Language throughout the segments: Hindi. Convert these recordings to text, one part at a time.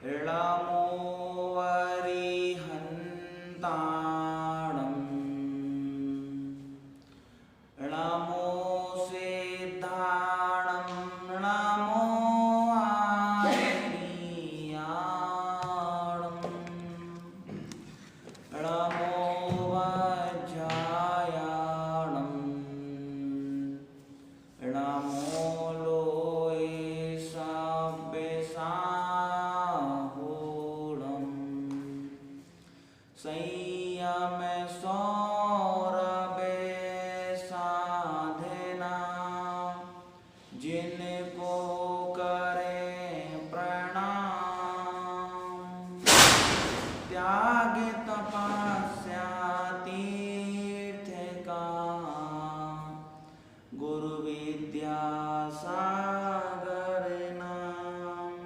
ऋणामो वरिहन्ताणम् ऋणामो सिद्धाणम् ऋणामो आयनीयाणम् ऋणामो वज्रायाणम् ऋणामो संयम सौरभे साधना जिनको करें प्रणाम त्याग तपस्या तीर्थ का गुरु विद्या सागर नाम।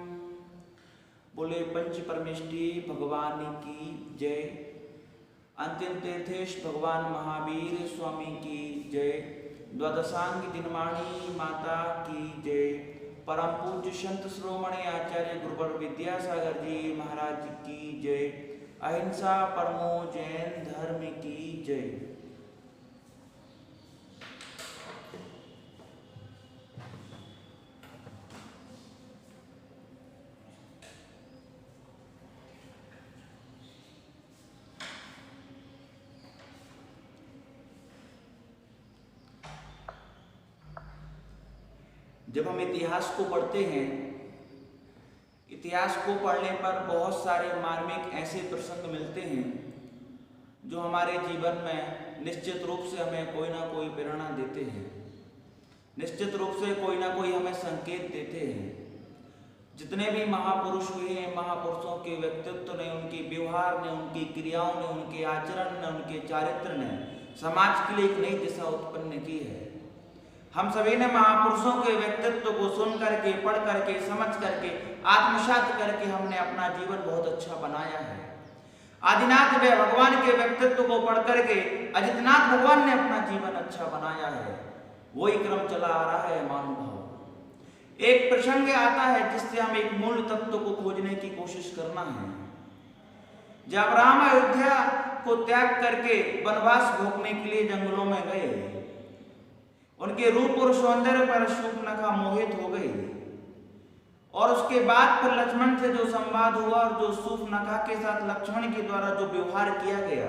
बोले पंच परमेष्ठी भगवान की जय। अंतिम तीर्थेश भगवान महावीर स्वामी की जय। द्वादशांग दिनवाणी माता की जय। परम पूज्य संत श्रोमणी आचार्य गुरुवर विद्यासागर जी महाराज की जय। अहिंसा परमो जैन धर्म की जय। जब हम इतिहास को पढ़ते हैं, इतिहास को पढ़ने पर बहुत सारे मार्मिक ऐसे प्रसंग मिलते हैं जो हमारे जीवन में निश्चित रूप से हमें कोई ना कोई प्रेरणा देते हैं, निश्चित रूप से कोई ना कोई हमें संकेत देते हैं। जितने भी महापुरुष हुए हैं, महापुरुषों के व्यक्तित्व ने, उनके व्यवहार ने, उनकी क्रियाओं ने, उनके आचरण ने, उनके चारित्र ने समाज के लिए एक नई दिशा उत्पन्न की है। हम सभी ने महापुरुषों के व्यक्तित्व को सुन करके, पढ़ करके, समझ करके, आत्मसात करके हमने अपना जीवन बहुत अच्छा बनाया है। आदिनाथ व भगवान के व्यक्तित्व को पढ़ करके अजितनाथ भगवान ने अपना जीवन अच्छा बनाया है। वही क्रम चला आ रहा है महानुभाव। एक प्रसंग आता है जिससे हम एक मूल तत्व को खोजने की कोशिश करना है। जब राम अयोध्या को त्याग करके वनवास भोगने के लिए जंगलों में गए, उनके रूप और सौंदर्य पर शूर्पणखा मोहित हो गई और उसके बाद फिर लक्ष्मण से जो संवाद हुआ और जो शूर्पणखा के साथ लक्ष्मण के द्वारा जो व्यवहार किया गया,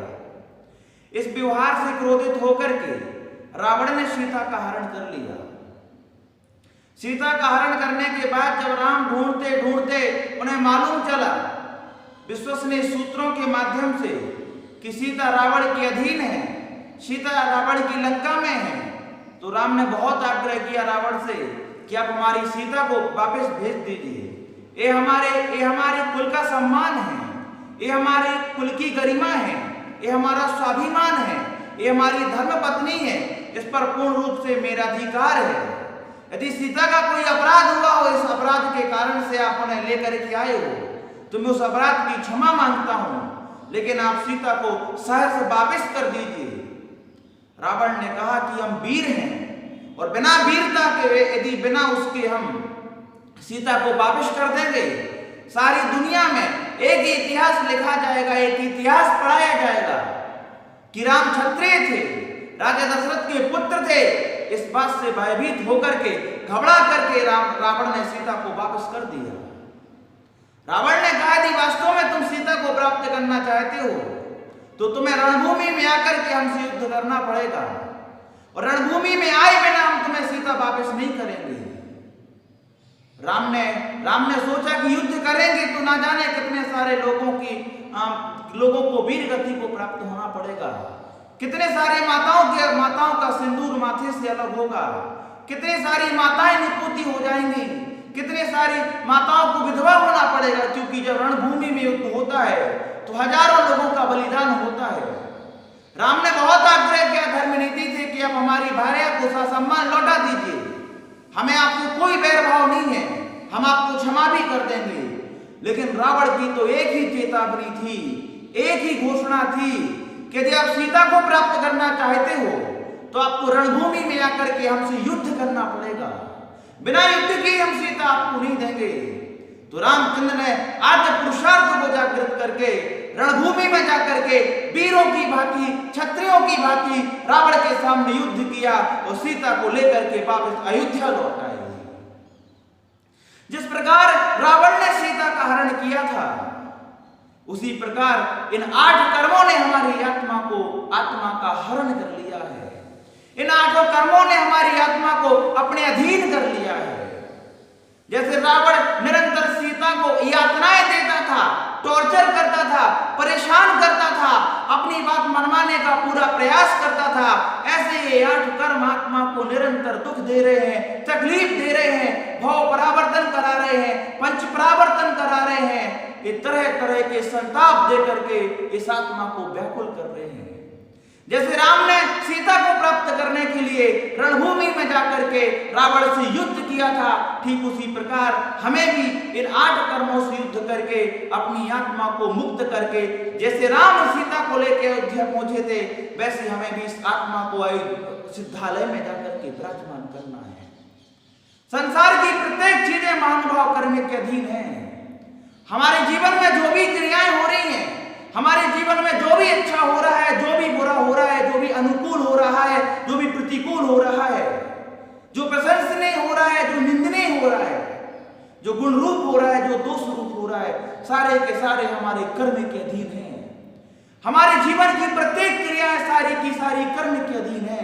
इस व्यवहार से क्रोधित होकर के रावण ने सीता का हरण कर लिया। सीता का हरण करने के बाद जब राम ढूंढते ढूंढते उन्हें मालूम चला विश्वसनीय सूत्रों के माध्यम से कि सीता रावण के अधीन है, सीता रावण की लंका में है, तो राम ने बहुत आग्रह किया रावण से कि आप हमारी सीता को वापस भेज दीजिए। ये हमारे कुल का सम्मान है, ये हमारे कुल की गरिमा है, ये हमारा स्वाभिमान है, ये हमारी धर्म पत्नी है, इस पर पूर्ण रूप से मेरा अधिकार है। यदि सीता का कोई अपराध हुआ हो, इस अपराध के कारण से आप उन्हें लेकर के आए हो, तो मैं उस अपराध की क्षमा मांगता हूं, लेकिन आप सीता को सहर्ष वापस कर दीजिए। रावण ने कहा कि हम वीर हैं और बिना वीरता के यदि बिना उसके हम सीता को वापस कर देंगे, सारी दुनिया में एक ही इतिहास लिखा जाएगा, एक इतिहास पढ़ाया जाएगा कि राम क्षत्रिय थे, राजा दशरथ के पुत्र थे। इस बात से भयभीत होकर के, घबरा करके रावण ने सीता को वापस कर दिया। रावण ने कहा यदि वास्तव में तुम सीता को प्राप्त करना चाहते हो तो तुम्हें रणभूमि में आकर के हमसे युद्ध करना पड़ेगा, और रणभूमि में आए बिना हम तुम्हें सीता वापस नहीं करेंगे। राम ने सोचा कि युद्ध करेंगे तो ना जाने कितने सारे लोगों को वीर गति को प्राप्त होना पड़ेगा, कितने सारे माताओं का सिंदूर माथे से अलग होगा, कितनी सारी माताएं निपुती हो जाएंगी, कितने सारी माताओं को विधवा होना पड़ेगा, क्योंकि जब रणभूमि में युद्ध होता है तो हजारों लोगों का बलिदान होता है। राम ने बहुत आग्रह किया, धर्म नीति से कि आप हमारी भार्या को ससम्मान लौटा दीजिए, हमें आपको कोई बैरभाव नहीं है, हम आपको क्षमा भी कर देंगे। लेकिन रावण की तो एक ही चेतावनी थी, एक ही घोषणा थी कि यदि आप सीता को प्राप्त करना चाहते हो तो आपको रणभूमि में आकर के हमसे युद्ध करना पड़ेगा, बिना युद्ध के हम सीता आपको नहीं देंगे। तो रामचंद्र ने आद्य पुरुषार्थ को जागृत करके रणभूमि में जाकर के वीरों की भांति, क्षत्रियों की भांति रावण के सामने युद्ध किया और सीता को लेकर के वापस अयोध्या लौट आए। जिस प्रकार रावण ने सीता का हरण किया था, उसी प्रकार इन 8 कर्मों ने हमारी आत्मा का हरण कर लिया है। इन 8 कर्मों ने हमारी आत्मा को अपने अधीन कर लिया है। जैसे रावण निरंतर सीता को यातनाएं देता था, टॉर्चर करता था, परेशान करता था, अपनी बात मनवाने का पूरा प्रयास करता था, ऐसे ये 8 कर्म आत्मा को निरंतर दुख दे रहे हैं, तकलीफ दे रहे हैं, भाव परावर्तन करा रहे हैं, पंच परावर्तन करा रहे हैं। ये तरह तरह के संताप दे करके इस आत्मा को व्याकुल कर रहे हैं। जैसे राम ने सीता को प्राप्त करने के लिए रणभूमि में जाकर के रावण से युद्ध किया था, ठीक उसी प्रकार हमें भी इन 8 कर्मों से युद्ध करके अपनी आत्मा को मुक्त करके, जैसे राम सीता को लेकर अयोध्या पहुंचे थे, वैसे हमें भी इस आत्मा को सिद्धालय में जाकर के विराजमान करना है। संसार की प्रत्येक चीजें महानुभाव कर्म के अधीन है। हमारे जीवन में जो भी क्रियाएं हो रही हैं, हमारे जीवन में जो भी अच्छा हो रहा है, जो भी बुरा हो रहा है, जो भी अनुकूल हो रहा है, जो भी प्रतिकूल हो रहा है, जो प्रशंसनीय हो रहा है, जो निंदनीय हो रहा है, जो गुण रूप हो रहा है, जो दोष रूप हो रहा है, सारे के सारे हमारे कर्म के अधीन हैं। हमारे जीवन की प्रत्येक क्रिया सारी की सारी कर्म के अधीन है।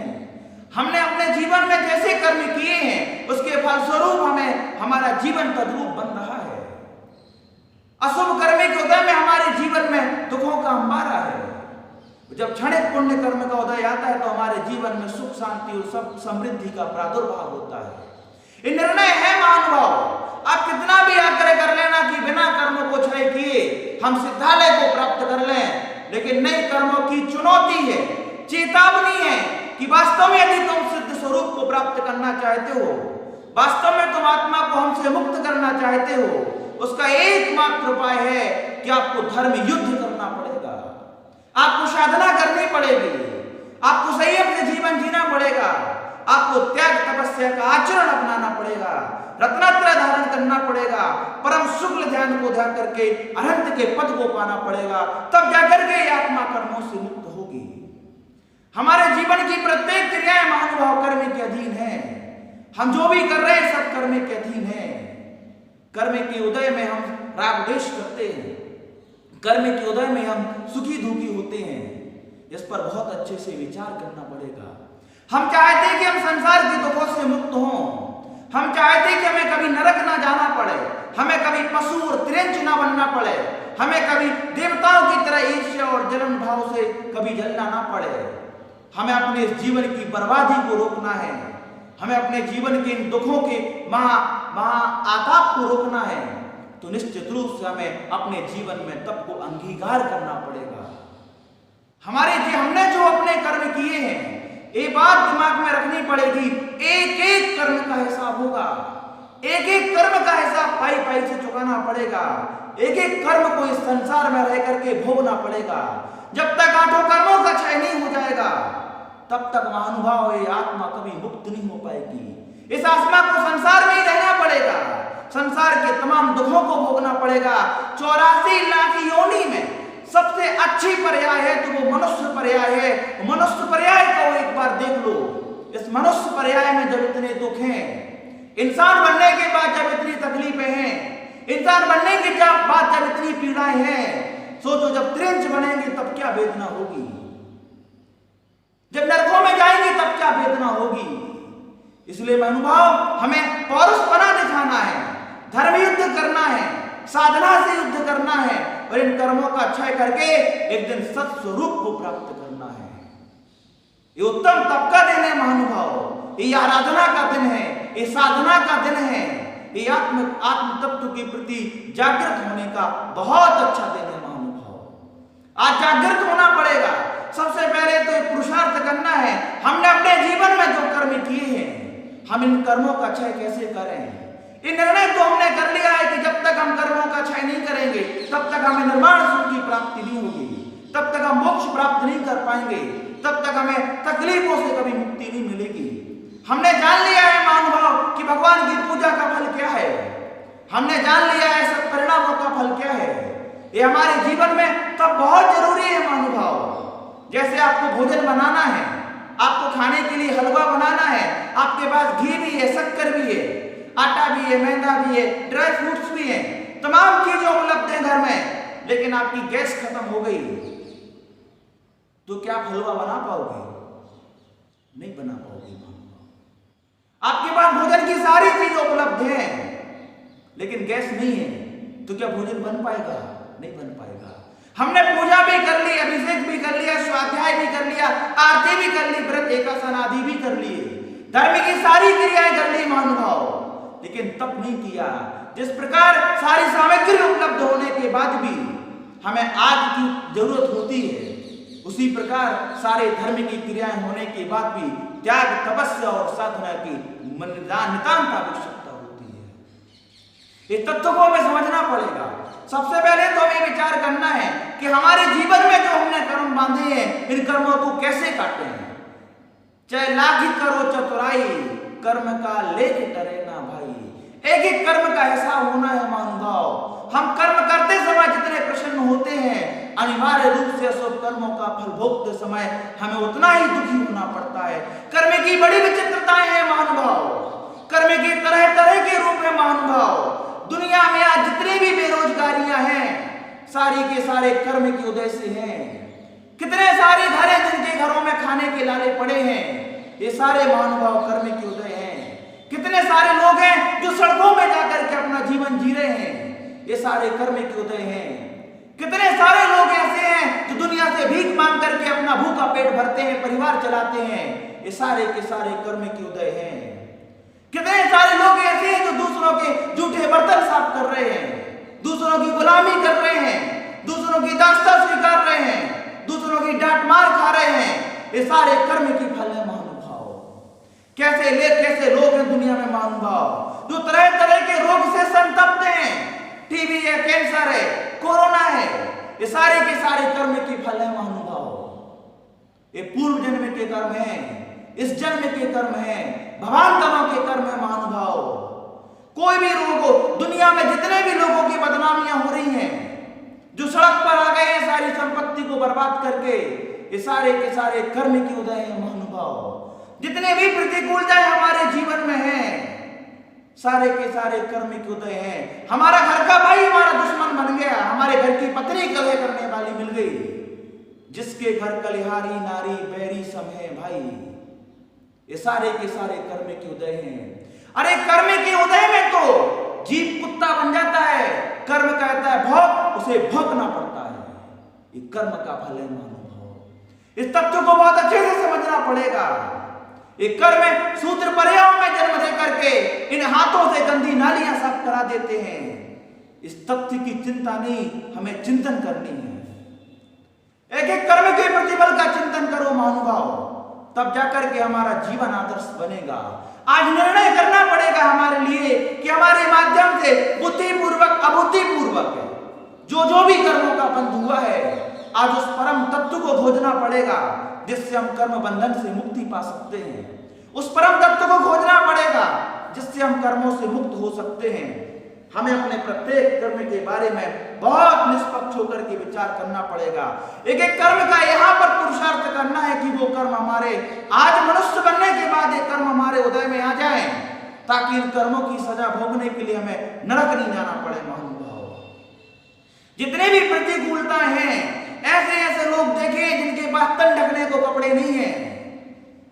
हमने अपने जीवन में जैसे कर्म किए हैं, उसके फलस्वरूप हमें हमारा जीवन तद्रूप बन रहा है। अशुभ कर्म के उदय में हमारे जीवन में दुखों का अंबारा है। जब क्षणिक पुण्य कर्म का उदय आता है तो हमारे जीवन में सुख शांति और सब समृद्धि का प्रादुर्भाव होता है। ये निर्णय है महानुभाव। आप कितना भी आग्रह कर लेना कि बिना कर्मों को क्षय किए हम सिद्धालय को प्राप्त कर लें, लेकिन नई कर्मों की चुनौती है, चेतावनी है कि वास्तव में यदि तुम सिद्ध स्वरूप को प्राप्त करना चाहते हो, वास्तव में तुम आत्मा को हमसे मुक्त करना चाहते हो, उसका एकमात्र उपाय है कि आपको धर्म युद्ध करना पड़ेगा, आपको साधना करनी पड़ेगी, आपको संयम से जीवन जीना पड़ेगा, आपको त्याग तपस्या का आचरण अपनाना पड़ेगा, रत्नत्रय धारण करना पड़ेगा, परम शुक्ल ध्यान को ध्यान करके अनंत के पद को पाना पड़ेगा, तब जाकर के आत्मा कर्मों से मुक्त होगी। हमारे जीवन की प्रत्येक क्रियाएं महानुभाव कर्म के अधीन है। हम जो भी कर रहे हैं सब कर्म के अधीन है। कर्म के उदय में हम राग द्वेष करते हैं, कर्म के उदय में हम सुखी दुखी होते हैं। इस पर बहुत अच्छे से विचार करना पड़ेगा। हम चाहते हैं कि हम संसार के दुखों से मुक्त हों, हम चाहते हैं कि हमें कभी नरक ना जाना पड़े, हमें कभी पशु और त्रिंच ना बनना पड़े, हमें कभी देवताओं की तरह ईर्ष्या और जलन भाव से कभी जलना ना पड़े। हमें अपने जीवन की बर्बादी को रोकना है, हमें अपने जीवन के इन दुखों के आताप को रोकना है, तो निश्चित रूप से हमें अपने जीवन में तप को अंगीकार करना पड़ेगा। हमने जो अपने कर्म किए हैं, ये बात दिमाग में रखनी पड़ेगी। एक एक कर्म का हिसाब होगा, एक एक कर्म का हिसाब पाई पाई से चुकाना पड़ेगा, एक एक कर्म को इस संसार में रह करके भोगना पड़ेगा। जब तक 8 कर्मों का क्षय नहीं हो जाएगा, तब तक महानुभाव ये आत्मा कभी मुक्त नहीं हो पाएगी। इस आत्मा को संसार में ही रहना पड़ेगा, संसार के तमाम दुखों को भोगना पड़ेगा। 84 लाख योनि में सबसे अच्छी पर्याय है तो वो मनुष्य पर्याय है। मनुष्य पर्याय को एक बार देख लो। इस मनुष्य पर्याय में जब इतने दुख हैं, इंसान बनने के बाद जब इतनी तकलीफें हैं, इंसान बनने के बाद जब इतनी पीड़ाएं हैं, सोचो जब त्रिंच बनेंगे तब क्या वेदना होगी, जब नरकों में जाएंगे तब क्या वेदना होगी। इसलिए महानुभाव हमें पौरुषपना दिखाना है, धर्म युद्ध करना है, साधना से युद्ध करना है और इन कर्मों का क्षय करके एक दिन सत्स्वरूप को प्राप्त करना है। ये उत्तम तप का दिन है महानुभाव, ये आराधना का दिन है, ये साधना का दिन है, ये आत्म तत्व के प्रति जागृत होने का बहुत अच्छा दिन है महानुभाव। आज जागृत होना पड़ेगा। सबसे पहले तो पुरुषार्थ करना है। हमने अपने जीवन में जो कर्म किए हैं, हम इन कर्मों का क्षय कैसे करें। ये निर्णय तो हमने कर लिया है कि जब तक हम कर्मों का क्षय नहीं करेंगे तब तक हमें निर्वाण सुख की प्राप्ति नहीं होगी, तब तक हम मोक्ष प्राप्त नहीं कर पाएंगे, तब तक हमें तकलीफों से कभी मुक्ति नहीं मिलेगी। हमने जान लिया है महानुभाव कि भगवान की पूजा का फल क्या है, हमने जान लिया है फल क्या है? ये हमारे जीवन में तब बहुत जरूरी है महानुभाव। जैसे आपको भोजन बनाना है, आपको खाने के लिए हलवा बनाना है, आपके पास घी भी है, शक्कर भी है, आटा भी है, मैदा भी है, ड्राई फ्रूट्स भी है, तमाम चीजें उपलब्ध हैं घर में, लेकिन आपकी गैस खत्म हो गई तो क्या आप हलवा बना पाओगे? नहीं बना पाओगे। आपके पास भोजन की सारी चीजें उपलब्ध हैं, लेकिन गैस नहीं है, तो क्या भोजन बन पाएगा? नहीं बन पाएगा। हमने पूजा भी कर ली, अभिषेक भी कर लिया, स्वाध्याय भी कर लिया, आरती भी कर ली, व्रत एकादश आदि भी कर लिए, धर्म की सारी क्रियाएं कर ली महानुभाव, लेकिन तप नहीं किया। जिस प्रकार सारी सामग्री उपलब्ध होने के बाद भी हमें आग की जरूरत होती है, उसी प्रकार सारे धर्म की क्रियाएं होने के बाद भी त्याग, तपस्या और साधना की नितांत आवश्यकता होती है। इस तत्व को हमें समझना पड़ेगा। सबसे पहले तो हमें विचार करना है कि हमारे जीवन में जो हमने कर्म बांधे हैं, इन कर्मों को कैसे काटे हैं। चाहे लाखी करो चतुराई, कर्म का लेख डरे ना भाई। एक एक कर्म का ऐसा होना है महानुभाव, हम कर्म करते समय जितने प्रसन्न होते हैं, अनिवार्य रूप से अशुभ कर्मों का फल भोगते समय हमें उतना ही दुखी होना पड़ता है। कर्म की बड़ी विचित्रताएं हैं महानुभाव, कर्म के तरह तरह के रूप में महानुभाव। दुनिया में आज जितनी भी बेरोजगारियां हैं, सारी के सारे कर्म की उदय से हैं। कितने सारे घर हैं जिनके घरों में खाने के लाले पड़े हैं, ये सारे महानुभाव कर्म के उदय हैं। कितने सारे लोग हैं जो सड़कों में जाकर के अपना जीवन जी रहे हैं, ये सारे कर्म के उदय हैं। कितने सारे लोग ऐसे हैं जो दुनिया से भीख मांग करके अपना भूखा पेट भरते हैं, परिवार चलाते हैं, ये सारे के सारे कर्म के उदय हैं। कितने सारे लोग ऐसे हैं जो दूसरों के जूठे बर्तन साफ कर रहे हैं, दूसरों की गुलामी कर रहे हैं, दूसरों की दास्ता स्वीकार रहे हैं, दूसरों की डांट मार खा रहे हैं, ये सारे कर्म की फल है महानुभाव। कैसे लोग हैं दुनिया में महानुभाव जो तरह तरह के रोग से संतप्त हैं, टीबी है, कैंसर है, कोरोना है, ये सारे के सारे कर्म के फल है महानुभाव। ये पूर्व जन्म के कर्म है, इस जन्म के कर्म है, भवांतरों के कर्म है महानुभाव। कोई भी रोग हो, दुनिया में जितने भी लोगों की बदनामियां हो रही हैं, जो सड़क पर आ गए हैं सारी संपत्ति को बर्बाद करके, ये सारे के सारे कर्म के उदय है महानुभाव। जितने भी प्रतिकूलताएं हमारे जीवन में हैं, सारे के सारे कर्म के उदय हैं। हमारा घर का भाई हमारा दुश्मन बन गया, हमारे घर की पत्नी कलह करने वाली मिल गई, जिसके घर कलिहारी नारी बैरी सम है भाई, ये सारे के सारे कर्म के उदय हैं। अरे कर्म के उदय में तो जीव कुत्ता बन जाता है, कर्म कहता है भौंक, उसे भौंकना पड़ता है। ये कर्म का फल है महानुभाव। इस तथ्य को बहुत अच्छे से समझना पड़ेगा। ये कर्म सूत्र पर्यायों में जन्म दे करके इन हाथों से गंदी नालियां साफ करा देते हैं। इस तथ्य की चिंता नहीं, हमें चिंतन करनी है। एक एक कर्म के प्रतिफल का चिंतन करो महानुभाव, तब जाकर के हमारा जीवन आदर्श बनेगा। आज निर्णय करना पड़ेगा हमारे लिए कि हमारे माध्यम से बुद्धिपूर्वक अबुद्धिपूर्वक जो भी कर्मों का बंध हुआ है, आज उस परम तत्व को खोजना पड़ेगा जिससे हम कर्म बंधन से मुक्ति पा सकते हैं। उस परम तत्व को खोजना पड़ेगा जिससे हम कर्मों से मुक्त हो सकते हैं। हमें अपने प्रत्येक कर्म के बारे में बहुत निष्पक्ष होकर के विचार करना पड़ेगा। एक एक कर्म का यहाँ पर पुरुषार्थ करना है कि वो कर्म हमारे आज मनुष्य बनने के बाद ये कर्म हमारे उदय में आ जाएं, ताकि इन कर्मों की सजा भोगने के लिए हमें नरक नहीं जाना पड़े महानुभाव। जितने भी प्रतिकूलताएं हैं, ऐसे ऐसे लोग देखे जिनके पास तन ढकने को कपड़े नहीं है,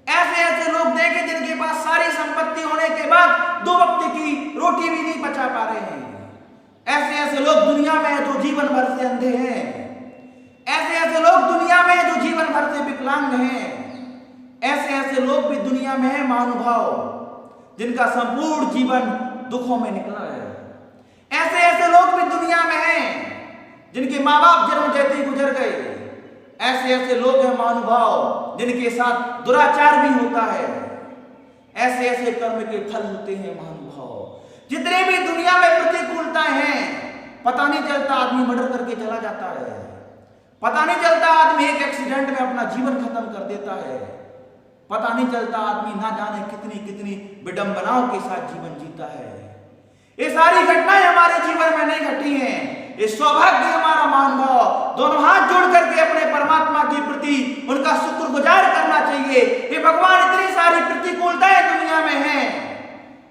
ऐसे ऐसे लोग देखे जिनके पास सारी संपत्ति होने के बाद 2 वक्त की रोटी भी नहीं बचा पा रहे हैं। ऐसे ऐसे लोग दुनिया में हैं जो जीवन भर से अंधे हैं, ऐसे ऐसे लोग दुनिया में हैं जो जीवन भर से विकलांग हैं, ऐसे ऐसे लोग भी दुनिया में हैं महानुभाव जिनका संपूर्ण जीवन दुखों में निकला है। ऐसे ऐसे लोग भी दुनिया में हैं जिनके माँ बाप जन्म देते ही गुजर गए। ऐसे ऐसे लोग हैं महानुभाव जिनके साथ दुराचार भी होता है। ऐसे ऐसे कर्म के फल होते हैं महानुभाव। जितने भी दुनिया में प्रतिकूलताएं हैं, पता नहीं चलता आदमी मर्डर करके चला जाता है, पता नहीं चलता आदमी एक एक्सीडेंट में अपना जीवन खत्म कर देता है, पता नहीं चलता आदमी ना जाने कितनी कितनी विडंबनाओं के साथ जीवन जीता है। ये सारी घटनाएं हमारे जीवन में नहीं घटी हैं, ये सौभाग्य हमारा महानुभाव दोनों हाथ जोड़ करके अपने परमात्मा के प्रति उनका शुक्रगुजार करना चाहिए। ये भगवान इतनी सारी प्रतिकूलताएं दुनिया में हैं,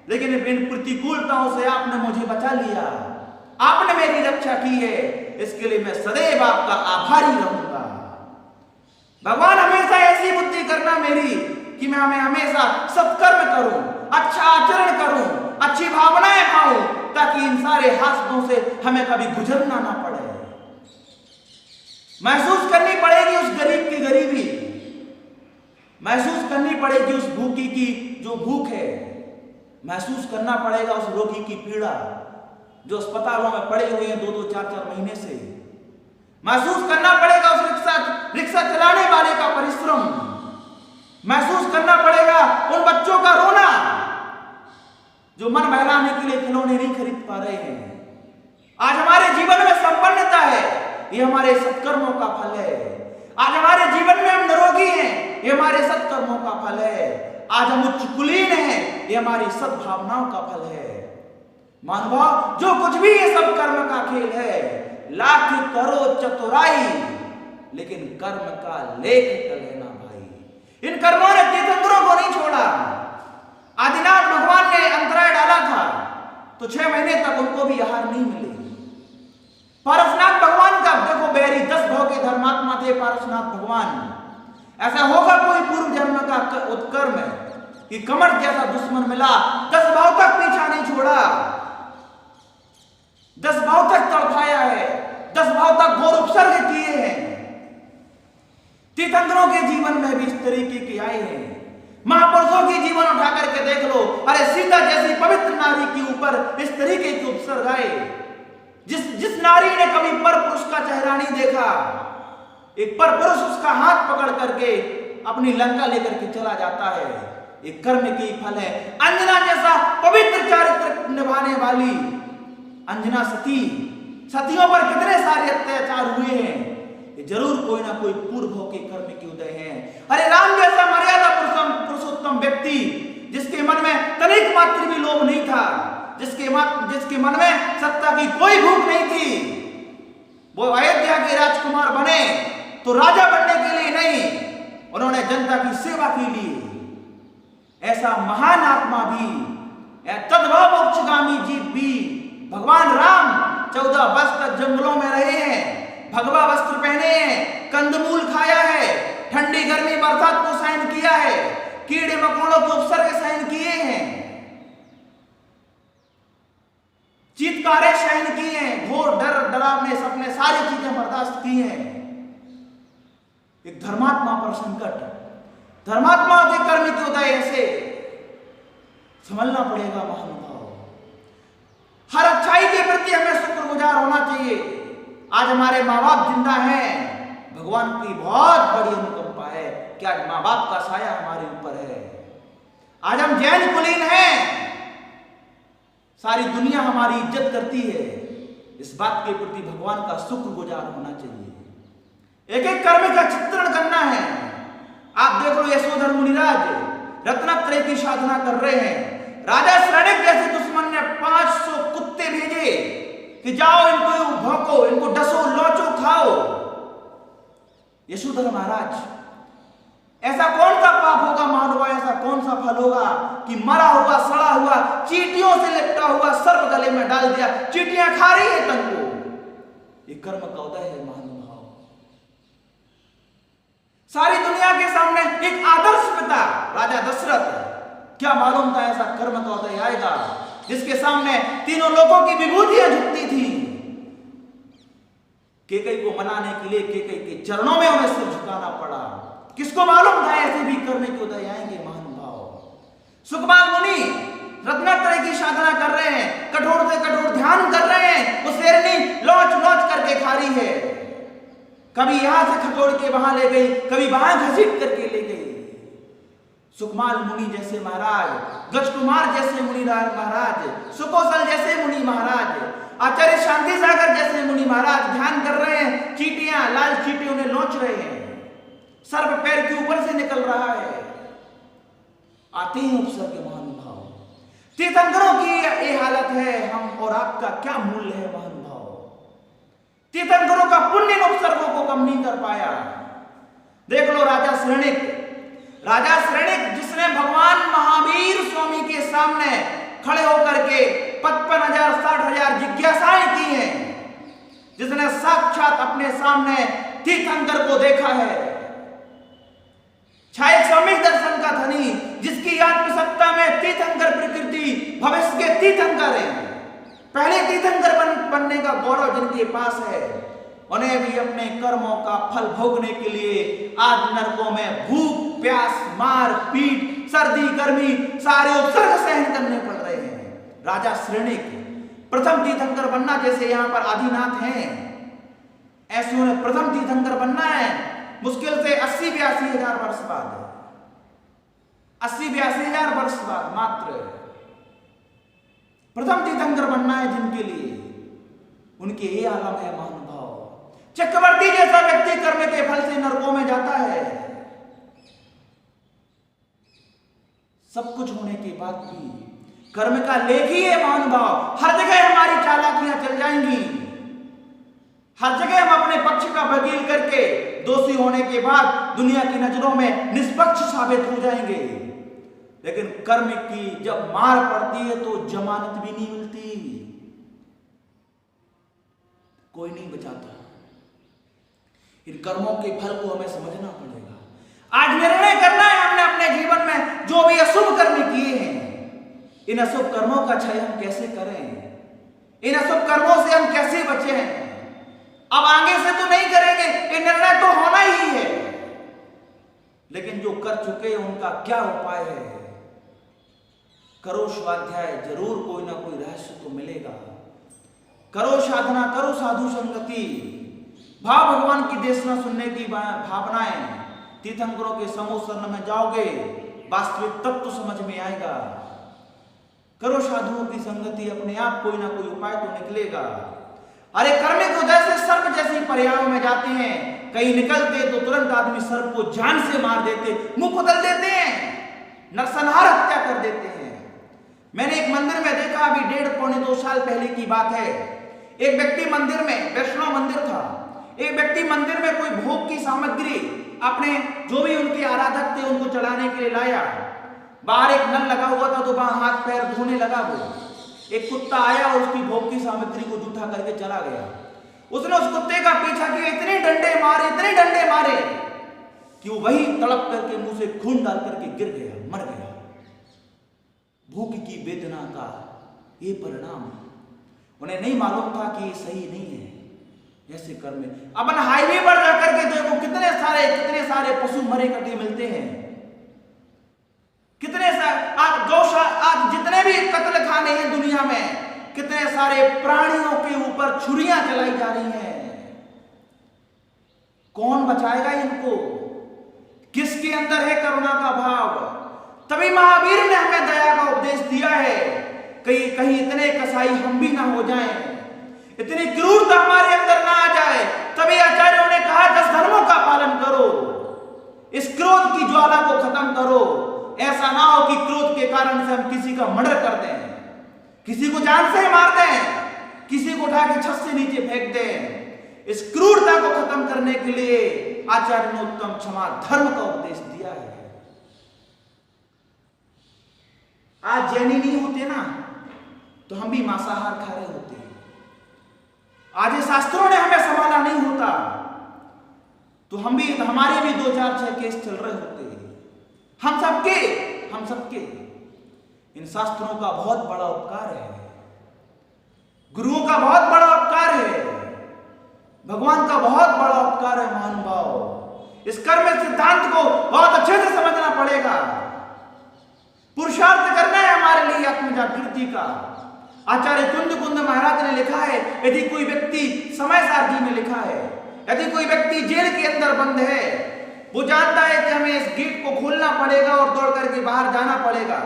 लेकिन इन प्रतिकूलताओं से आपने मुझे बचा लिया, आपने मेरी रक्षा की है, इसके लिए मैं सदैव आपका आभारी रहूंगा। भगवान हमेशा ऐसी बुद्धि करना मेरी कि मैं हमेशा सत्कर्म करूं, अच्छा आचरण करूं, अच्छी भावनाएं पाऊं, ताकि इन सारे हादसों से हमें कभी गुजरना ना पड़े। महसूस करनी पड़ेगी उस गरीब की गरीबी, महसूस करनी पड़ेगी उस भूखी की जो भूख है, महसूस करना पड़ेगा उस रोगी की पीड़ा जो अस्पतालों में पड़े हुए हैं 2-2, 4-4 महीने से, महसूस करना पड़ेगा उस रिक्शा चलाने वाले का परिश्रम, महसूस करना पड़ेगा उन बच्चों का रोना जो मन बहलाने के लिए खिलौने नहीं खरीद पा रहे हैं। आज हमारे जीवन में संपन्नता है, ये हमारे सत्कर्मों का फल है। आज हमारे जीवन में हम निरोगी हैं, ये हमारे सत्कर्मों का फल है। आज हम उच्च कुलीन हैं, ये हमारी सद्भावनाओं का फल है। मानव, जो कुछ भी ये सब कर्म का खेल है, लाख करो चतुराई, लेकिन कर्म का लेख टलेना भाई। इन कर्मों ने तीर्थंकरों को नहीं छोड़ा। आदिनाथ भगवान ने अंतराय डाला था तो 6 महीने तक उनको भी आहार नहीं मिले। पारसनाथ भगवान का देखो बैरी 10 भाव के धर्मात्मा थे पारसनाथ भगवान। ऐसा होगा कोई पूर्व जन्म का उत्कर्म है कि कमर जैसा दुश्मन मिला, 10 भाव तक पीछा नहीं छोड़ा, 10 भाव तक तड़पाया है, 10 भाव तक घोर उपसर्ग किए हैं। तीर्थंकरों के जीवन में भी इस तरीके के आए हैं। महापुरुषों की जीवन उठा करके देख लो, अरे सीता जैसी पवित्र नारी के ऊपर इस तरीके के उपसर्ग आए। जिस नारी ने कभी पर पुरुष का चेहरा नहीं देखा, एक पर पुरुष उसका हाथ पकड़ करके अपनी लंका लेकर के चला जाता है, एक कर्म की फल है। अंजना जैसा पवित्र चरित्र निभाने वाली अंजना सतियों पर कितने सारे अत्याचार हुए हैं, ये जरूर कोई ना कोई पूर्व के कर्म के उदय हैं। अरे राम जैसा मर्यादा पुरुषोत्तम व्यक्ति, जिसके मन में तनिक मात्र भी लोभ नहीं था, जिसके मन में सत्ता की कोई भूख नहीं थी, वो अयोध्या के राजकुमार बने तो राजा बनने के लिए नहीं, उन्होंने जनता की सेवा के लिए। ऐसा महान आत्मा भी, तद्भाव मोक्षगामी जीव भी भगवान राम 14 वर्ष तक जंगलों में रहे हैं, भगवा वस्त्र पहने हैं, कंदमूल खाया है, ठंडी गर्मी बरसात को सहन किया है, कीड़े मकोड़ों के उपसर्ग सहन किए हैं, चीत्कारें सहन किए हैं, घोर डर डरावने सपने सारी चीजें बर्दाश्त की हैं। एक धर्मात्मा पर संकट, धर्मात्मा के कर्म के उदय ऐसे समझना पड़ेगा महानुभाव। हर अच्छाई के प्रति हमें शुक्रगुजार होना चाहिए। आज हमारे माँ बाप जिंदा हैं, भगवान की बहुत बड़ी अनुकंपा है कि आज माँ बाप का साया हमारे ऊपर है। आज हम जैन कुलीन हैं, सारी दुनिया हमारी इज्जत करती है, इस बात के प्रति भगवान का शुक्रगुजार होना चाहिए। एक एक कर्म का चित्रण करना है। आप देख लो यशोधर मुनिराज रत्नत्रय की साधना कर रहे हैं, राजा शरणिक जैसे दुश्मन ने 500 कुत्ते भेजे कि जाओ इनको भौंको, इनको डसो, लोचो, खाओ। यशोधर महाराज, ऐसा कौन सा पाप होगा महानुभाव, ऐसा कौन सा फल होगा कि मरा हुआ, सड़ा हुआ, चींटियों से लिपटा हुआ सर्प गले में डाल दिया, चींटियां खा रही है तन को। ये कर्म का उदय है महानुभाव। सारी दुनिया के सामने एक आदर्श पिता राजा दशरथ, क्या मालूम था ऐसा कर्म का उदय आएगा, जिसके सामने तीनों लोगों की विभूतियां झुकती थी। केकई को मनाने के लिए केकई के चरणों में उन्हें सिर झुकाना पड़ा। किसको मालूम था ऐसे भी करने के उदय आएंगे महानुभाव। सुखपाल मुनि रत्नत्रय की साधना कर रहे हैं, कठोर से कठोर ध्यान कर रहे हैं, वो शेरनी लौच लौच करके खा रही है, कभी यहां से खटोड़ के वहां ले गई, कभी वहां घसीट करके ले गई। सुखमाल मुनि जैसे महाराज, गजकुमार जैसे मुनि महाराज, सुकोसल जैसे मुनि महाराज, आचार्य शांति सागर जैसे मुनि महाराज ध्यान कर रहे हैं, चींटियां, लाल चींटी उन्हें नोच रहे हैं, सर्प पैर के ऊपर से निकल रहा है। आते हैं उपसर्ग महानुभाव। तीर्थंकरों की ये हालत है, हम और आपका क्या मूल्य है महानुभाव। तीर्थंकरों का पुण्य इन उपसर्गों को कम नहीं कर पाया। देख लो राजा श्रेणिक जिसने भगवान महावीर स्वामी के सामने खड़े होकर के 55,000 60,000 जिज्ञासाएं की हैं, जिसने साक्षात अपने सामने तीर्थंकर को देखा है, छाया स्वामी दर्शन का धनी, जिसकी आत्मसत्ता में तीर्थंकर प्रकृति भविष्य के तीर्थंकर है, पहले तीर्थंकर बनने का गौरव जिनके पास है, उन्हें भी अपने कर्मों का फल भोगने के लिए आज नरकों में भूख प्यास मार पीट सर्दी गर्मी सारे उपसर्ग सहन करने पड़ रहे हैं। राजा श्रेणिक प्रथम तीर्थंकर बनना, जैसे यहाँ पर आदिनाथ हैं, ऐसे उन्हें प्रथम तीर्थंकर बनना है, मुश्किल से 80-82 हजार वर्ष बाद, 80-82 हजार वर्ष बाद मात्र प्रथम तीर्थंकर बनना है जिनके लिए, उनके ये आलम है महानुभाव। चक्रवर्ती जैसा व्यक्ति कर्म के फल से नरकों में जाता है, सब कुछ होने के बाद भी कर्म का लेख ही है महानुभाव। हर जगह हमारी चालाकियां चल जाएंगी, हर जगह हम अपने पक्ष का वकील करके दोषी होने के बाद दुनिया की नजरों में निष्पक्ष साबित हो जाएंगे, लेकिन कर्म की जब मार पड़ती है तो जमानत भी नहीं मिलती, कोई नहीं बचाता। इन कर्मों के फल को हमें समझना पड़ेगा। आज निर्णय करना है हमने अपने जीवन में जो भी अशुभ कर्म किए हैं, इन अशुभ कर्मों का क्षय हम कैसे करें, इन अशुभ कर्मों से हम कैसे बचें। अब आगे से तो नहीं करेंगे, ये निर्णय तो होना ही है, लेकिन जो कर चुके उनका क्या उपाय है। करो स्वाध्याय, जरूर कोई ना कोई रहस्य तो मिलेगा। करो साधना, करो साधु संगति, भाव भगवान की देशना सुनने की भावनाएं, तीर्थंकरों के समूह शरण में जाओगे, वास्तविक तत्व समझ में आएगा। करो साधुओं की संगति, अपने आप कोई ना कोई उपाय तो निकलेगा। अरे कर्मिक उदय से सर्प जैसी पर्यायों में जाते हैं, कहीं निकलते तो तुरंत आदमी सर्प को जान से मार देते, मुंह बदल देते हैं, नरसंहार हत्या कर देते हैं। मैंने एक मंदिर में देखा, अभी 1.5-2 साल पहले की बात है। एक व्यक्ति मंदिर में, वैष्णव मंदिर था, एक व्यक्ति मंदिर में कोई भोग की सामग्री अपने जो भी उनके आराधक थे उनको चढ़ाने के लिए लाया। बाहर एक नल लगा हुआ था तो वहां हाथ पैर धोने लगा। वो एक कुत्ता आया और उसकी भोग की सामग्री को जूठा करके चला गया। उसने उस कुत्ते का पीछा किया, इतने डंडे मारे कि वो वही तड़प करके मुंह से खून डाल करके गिर गया, मर गया। भूख की वेदना का ये परिणाम, उन्हें नहीं मालूम था कि ये सही नहीं है ऐसे कर्म। अपन हाईवे पर जाकर के देखो कितने सारे पशु मरे कटे मिलते हैं, कितने सारे आज जितने भी कत्ल खाने हैं दुनिया में, कितने सारे प्राणियों के ऊपर छुरियां चलाई जा रही हैं। कौन बचाएगा इनको? किसके अंदर है करुणा का भाव? तभी महावीर ने हमें दया का उपदेश दिया है। कहीं इतने कसाई हम भी ना हो जाएं, इतनी क्रूरता हमारे अंदर ना आ जाए। तभी आचार्यों ने कहा 10 धर्मों का पालन करो, इस क्रोध की ज्वाला को खत्म करो। ऐसा ना हो कि क्रोध के कारण से हम किसी का मर्डर कर दें, किसी को जान से मार दें, किसी को उठा के छत से नीचे फेंक दें। इस क्रूरता को खत्म करने के लिए आचार्य ने उत्तम क्षमा धर्म का उपदेश दिया है। आज जैनी नहीं होते ना तो हम भी मांसाहार खा रहे होते। आज शास्त्रों ने हमें संभाला नहीं होता तो हमारे भी 2-4-6 केस चल रहे होते। हम सबके इन शास्त्रों का बहुत बड़ा उपकार है, गुरुओं का बहुत बड़ा उपकार है, भगवान का बहुत बड़ा उपकार है महानुभाव। इस कर्म सिद्धांत को बहुत अच्छे से समझना पड़ेगा। पुरुषार्थ करना है हमारे लिए आत्म जागृति का। आचार्य कुंद महाराज ने लिखा है, यदि कोई व्यक्ति समय सारणी में लिखा है, यदि कोई व्यक्ति जेल के अंदर बंद है, वो जानता है कि हमें इस गेट को खोलना पड़ेगा और दौड़ करके बाहर जाना पड़ेगा,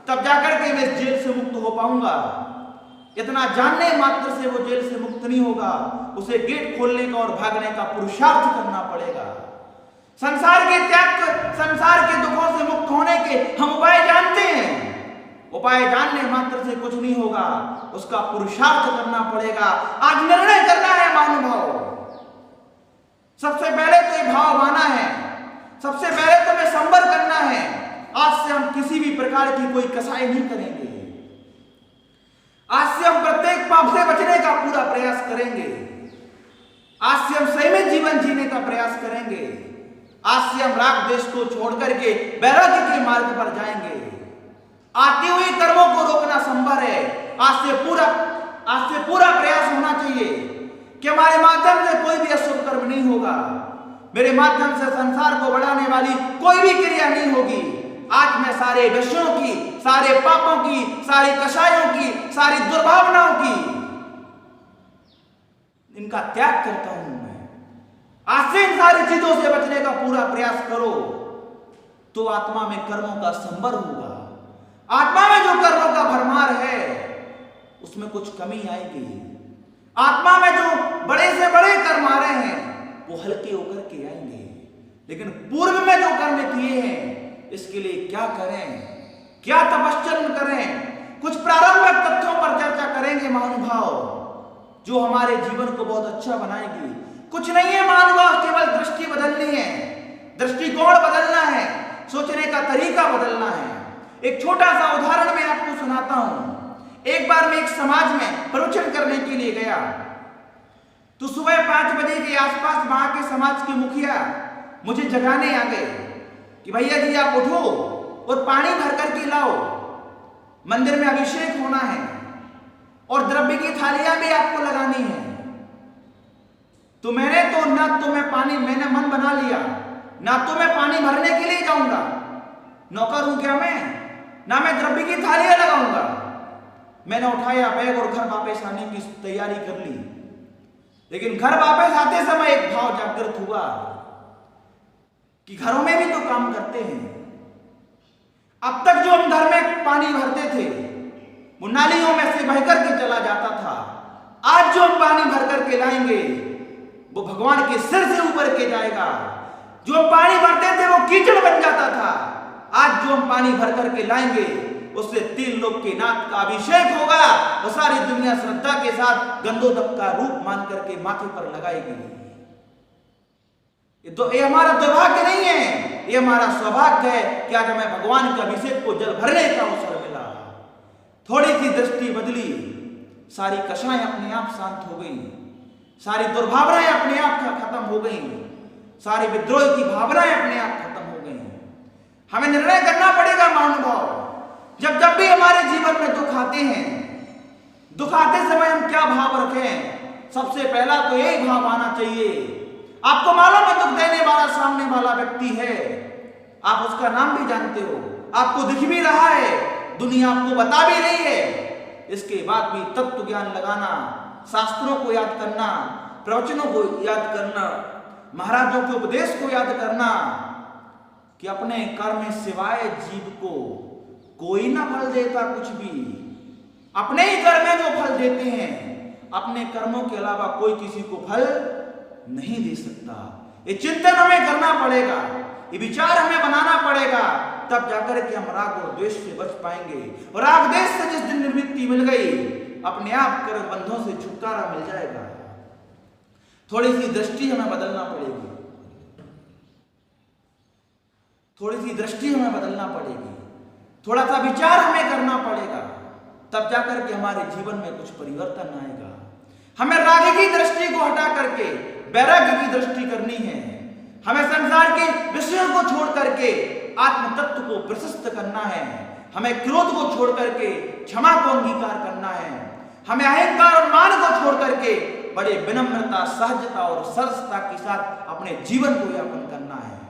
तब जाकर के मैं इस जेल से मुक्त हो पाऊंगा। इतना जानने मात्र से वो जेल से मुक्त नहीं होगा, उसे गेट खोलने का और भागने का पुरुषार्थ करना पड़ेगा। संसार के दुखों से मुक्त होने के हम उपाय जानते हैं, उपाय जानने मात्र से कुछ नहीं होगा, उसका पुरुषार्थ करना पड़ेगा। आज निर्णय करना है महानुभाव। सबसे पहले तो ये भाव माना है, सबसे पहले तो हमें संवर करना है। आज से हम किसी भी प्रकार की कोई कसाई नहीं करेंगे। आज से हम प्रत्येक पाप से बचने का पूरा प्रयास करेंगे। आज से हम संयमित जीवन जीने का प्रयास करेंगे। आज से हम राग देश को छोड़ करके वैराग्य के मार्ग पर जाएंगे। आती हुई कर्मों को रोकना संभव है। आज से पूरा प्रयास होना चाहिए कि हमारे माध्यम से कोई भी अशुभ कर्म नहीं होगा, मेरे माध्यम से संसार को बढ़ाने वाली कोई भी क्रिया नहीं होगी। आज मैं सारे विषयों की, सारे पापों की, सारी कषायों की, सारी दुर्भावनाओं की इनका त्याग करता हूं। मैं आज से इन सारी चीजों से बचने का पूरा प्रयास करो तो आत्मा में कर्मों का संवर होगा। आत्मा में जो कर्मों का भरमार है उसमें कुछ कमी आएगी। आत्मा में जो बड़े से बड़े कर्म आ रहे हैं वो हल्के होकर के आएंगे। लेकिन पूर्व में जो कर्म किए हैं इसके लिए क्या करें, क्या तपश्चर्या करें, कुछ प्रारंभिक तथ्यों पर चर्चा करेंगे महानुभाव, जो हमारे जीवन को बहुत अच्छा बनाएगी। कुछ नहीं है महानुभाव, केवल दृष्टि बदलनी है, दृष्टिकोण बदलना है, सोचने का तरीका बदलना है। एक छोटा सा उदाहरण मैं आपको सुनाता हूं। एक बार मैं एक समाज में प्रवचन करने के लिए गया तो सुबह 5 बजे के आसपास वहां के समाज के मुखिया मुझे जगाने आ गए कि भैया जी आप उठो और पानी भर करके लाओ, मंदिर में अभिषेक होना है और द्रव्य की थालियां भी आपको लगानी है। तो मैंने मन बना लिया, ना तो मैं पानी भरने के लिए जाऊंगा, नौकर हूं क्या मैं, ना मैं द्रव्य की थालियां लगाऊंगा। मैंने उठाया बैग और घर वापस आने की तैयारी कर ली। लेकिन घर वापस आते समय एक भाव जागृत हुआ कि घरों में भी तो काम करते हैं। अब तक जो हम घर में पानी भरते थे वो नालियों में से बहकर के चला जाता था। आज जो हम पानी भर करके लाएंगे वो भगवान के सिर से ऊपर के जाएगा। जो हम पानी भरते थे वो कीचड़ बन जाता था। आज जो हम पानी भर करके लाएंगे उससे 3 लोग के नाक का अभिषेक होगा और सारी दुनिया श्रद्धा के साथ गंधोदक का रूप मान करके माथे पर लगाएगी। ये हमारा दुर्भाग्य नहीं है, ये हमारा सौभाग्य है कि आज हमें भगवान के अभिषेक को जल भरने का अवसर मिला। थोड़ी सी दृष्टि बदली, सारी कषाएं अपने आप शांत हो गई, सारी दुर्भावनाएं अपने आप खत्म हो गई, सारी विद्रोह की भावनाएं अपने आप खत्म हो गई। हमें निर्णय करना पड़ेगा महानुभाव, जब भी हमारे जीवन में दुख आते हैं, दुख आते समय हम क्या भाव रखें। सबसे पहला तो यही भाव आना चाहिए, आपको मालूम है दुख देने वाला सामने वाला व्यक्ति है, आप उसका नाम भी जानते हो, आपको दिख भी रहा है, दुनिया आपको बता भी रही है, इसके बाद भी तत्व ज्ञान लगाना, शास्त्रों को याद करना, प्रवचनों को याद करना, महाराजों के उपदेश को याद करना कि अपने कर्म सिवाय जीव को कोई ना फल देता कुछ भी। अपने ही कर्म जो फल देते हैं, अपने कर्मों के अलावा कोई किसी को फल नहीं दे सकता। ये चिंतन हमें करना पड़ेगा, ये विचार हमें बनाना पड़ेगा, तब जाकर के हम राग और द्वेष से बच पाएंगे। और राग द्वेष से जिस दिन निवृत्ति मिल गई, अपने आप कर्म बंधों से छुटकारा मिल जाएगा। थोड़ी सी दृष्टि हमें बदलना पड़ेगी, थोड़ी सी दृष्टि हमें बदलना पड़ेगी, थोड़ा सा विचार हमें करना पड़ेगा, तब जाकर के हमारे जीवन में कुछ परिवर्तन आएगा। हमें राग की दृष्टि को हटा करके वैराग्य की दृष्टि करनी है। हमें संसार के विषयों को छोड़ करके आत्म तत्व को प्रशस्त करना है। हमें क्रोध को छोड़ करके क्षमा को अंगीकार करना है। हमें अहंकार और मान को छोड़ करके बड़े विनम्रता, सहजता और सरसता के साथ अपने जीवन को यापन करना है।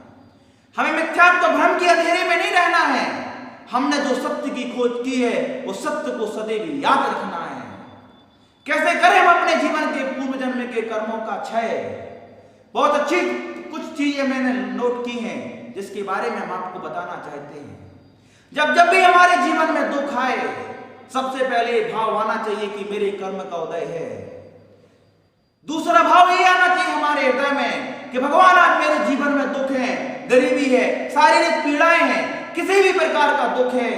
हमें मिथ्यात्व भ्रम के अंधेरे में नहीं रहना है। हमने जो सत्य की खोज की है वो सत्य को सदैव याद रखना है। कैसे करें हम अपने जीवन के पूर्व जन्म के कर्मों का क्षय। बहुत अच्छी कुछ चीजें मैंने नोट की हैं जिसके बारे में हम आपको बताना चाहते हैं। जब भी हमारे जीवन में दुख आए, सबसे पहले भाव आना चाहिए कि मेरे कर्म का उदय है। दूसरा भाव ये आना चाहिए हमारे हृदय में कि भगवान आज मेरे जीवन में दुख है, गरीबी है, शारीरिक पीड़ाएं हैं, किसी भी प्रकार का दुख है,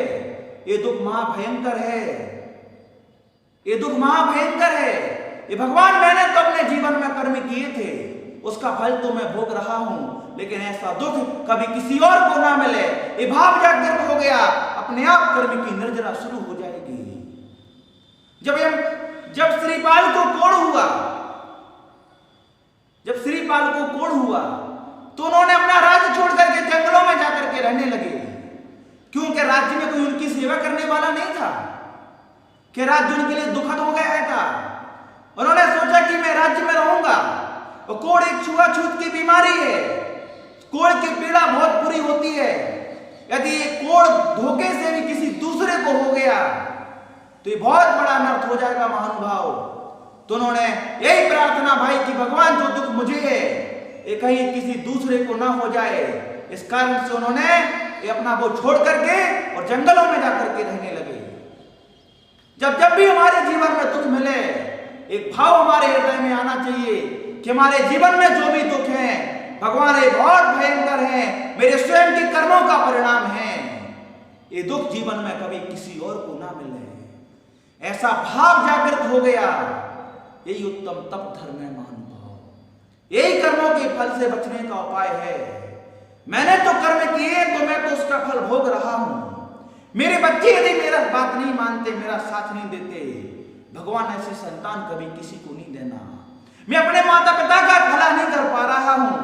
ये दुख महाभयंकर है, ये दुख महाभयंकर है। ये भगवान मैंने तो अपने जीवन में कर्म किए थे, उसका फल तो मैं भोग रहा हूं, लेकिन ऐसा दुख कभी किसी और को ना मिले। ये भाव जागृत हो गया, अपने आप कर्म की निर्जरा शुरू हो जाएगी। जब श्रीपाल को कोढ़ हुआ, जब श्रीपाल को कोढ़ हुआ तो उन्होंने अपना राज्य छोड़ करके जंगलों में जाकर के रहने लगे, क्योंकि राज्य में कोई उनकी सेवा करने वाला नहीं था, कि राज्य उनके लिए दुखद हो गया था। उन्होंने सोचा कि मैं राज्य में रहूंगा। और कोढ़ एक छुआछूत की बीमारी है, कोढ़ की पीड़ा बहुत बुरी होती है। यदि ये कोढ़ धोखे से भी किसी दूसरे को हो गया तो ये बहुत बड़ा अनर्थ हो जाएगा महानुभाव। तो उन्होंने यही प्रार्थना भाई कि भगवान जो दुख मुझे है ये कहीं किसी दूसरे को ना हो जाए। इस कारण से उन्होंने ये अपना वो छोड़ करके और जंगलों में जाकर के रहने लगे। जब भी हमारे जीवन में दुख मिले, एक भाव हमारे हृदय में आना चाहिए कि हमारे जीवन में जो भी दुख है भगवान ये बहुत भयंकर है, मेरे स्वयं के कर्मों का परिणाम है। ये दुख जीवन में कभी किसी और को ना मिले, ऐसा भाव जागृत हो गया। यही उत्तम तप धर्म है महानुभाव, यही कर्मों के फल से बचने का उपाय है। मैंने तो कर्म किए तो मैं तो उसका फल भोग रहा हूं। मेरे बच्चे यदि मेरा बात नहीं मानते, मेरा साथ नहीं देते, भगवान ऐसे संतान कभी किसी को नहीं देना। मैं अपने माता पिता का भला नहीं कर पा रहा हूं,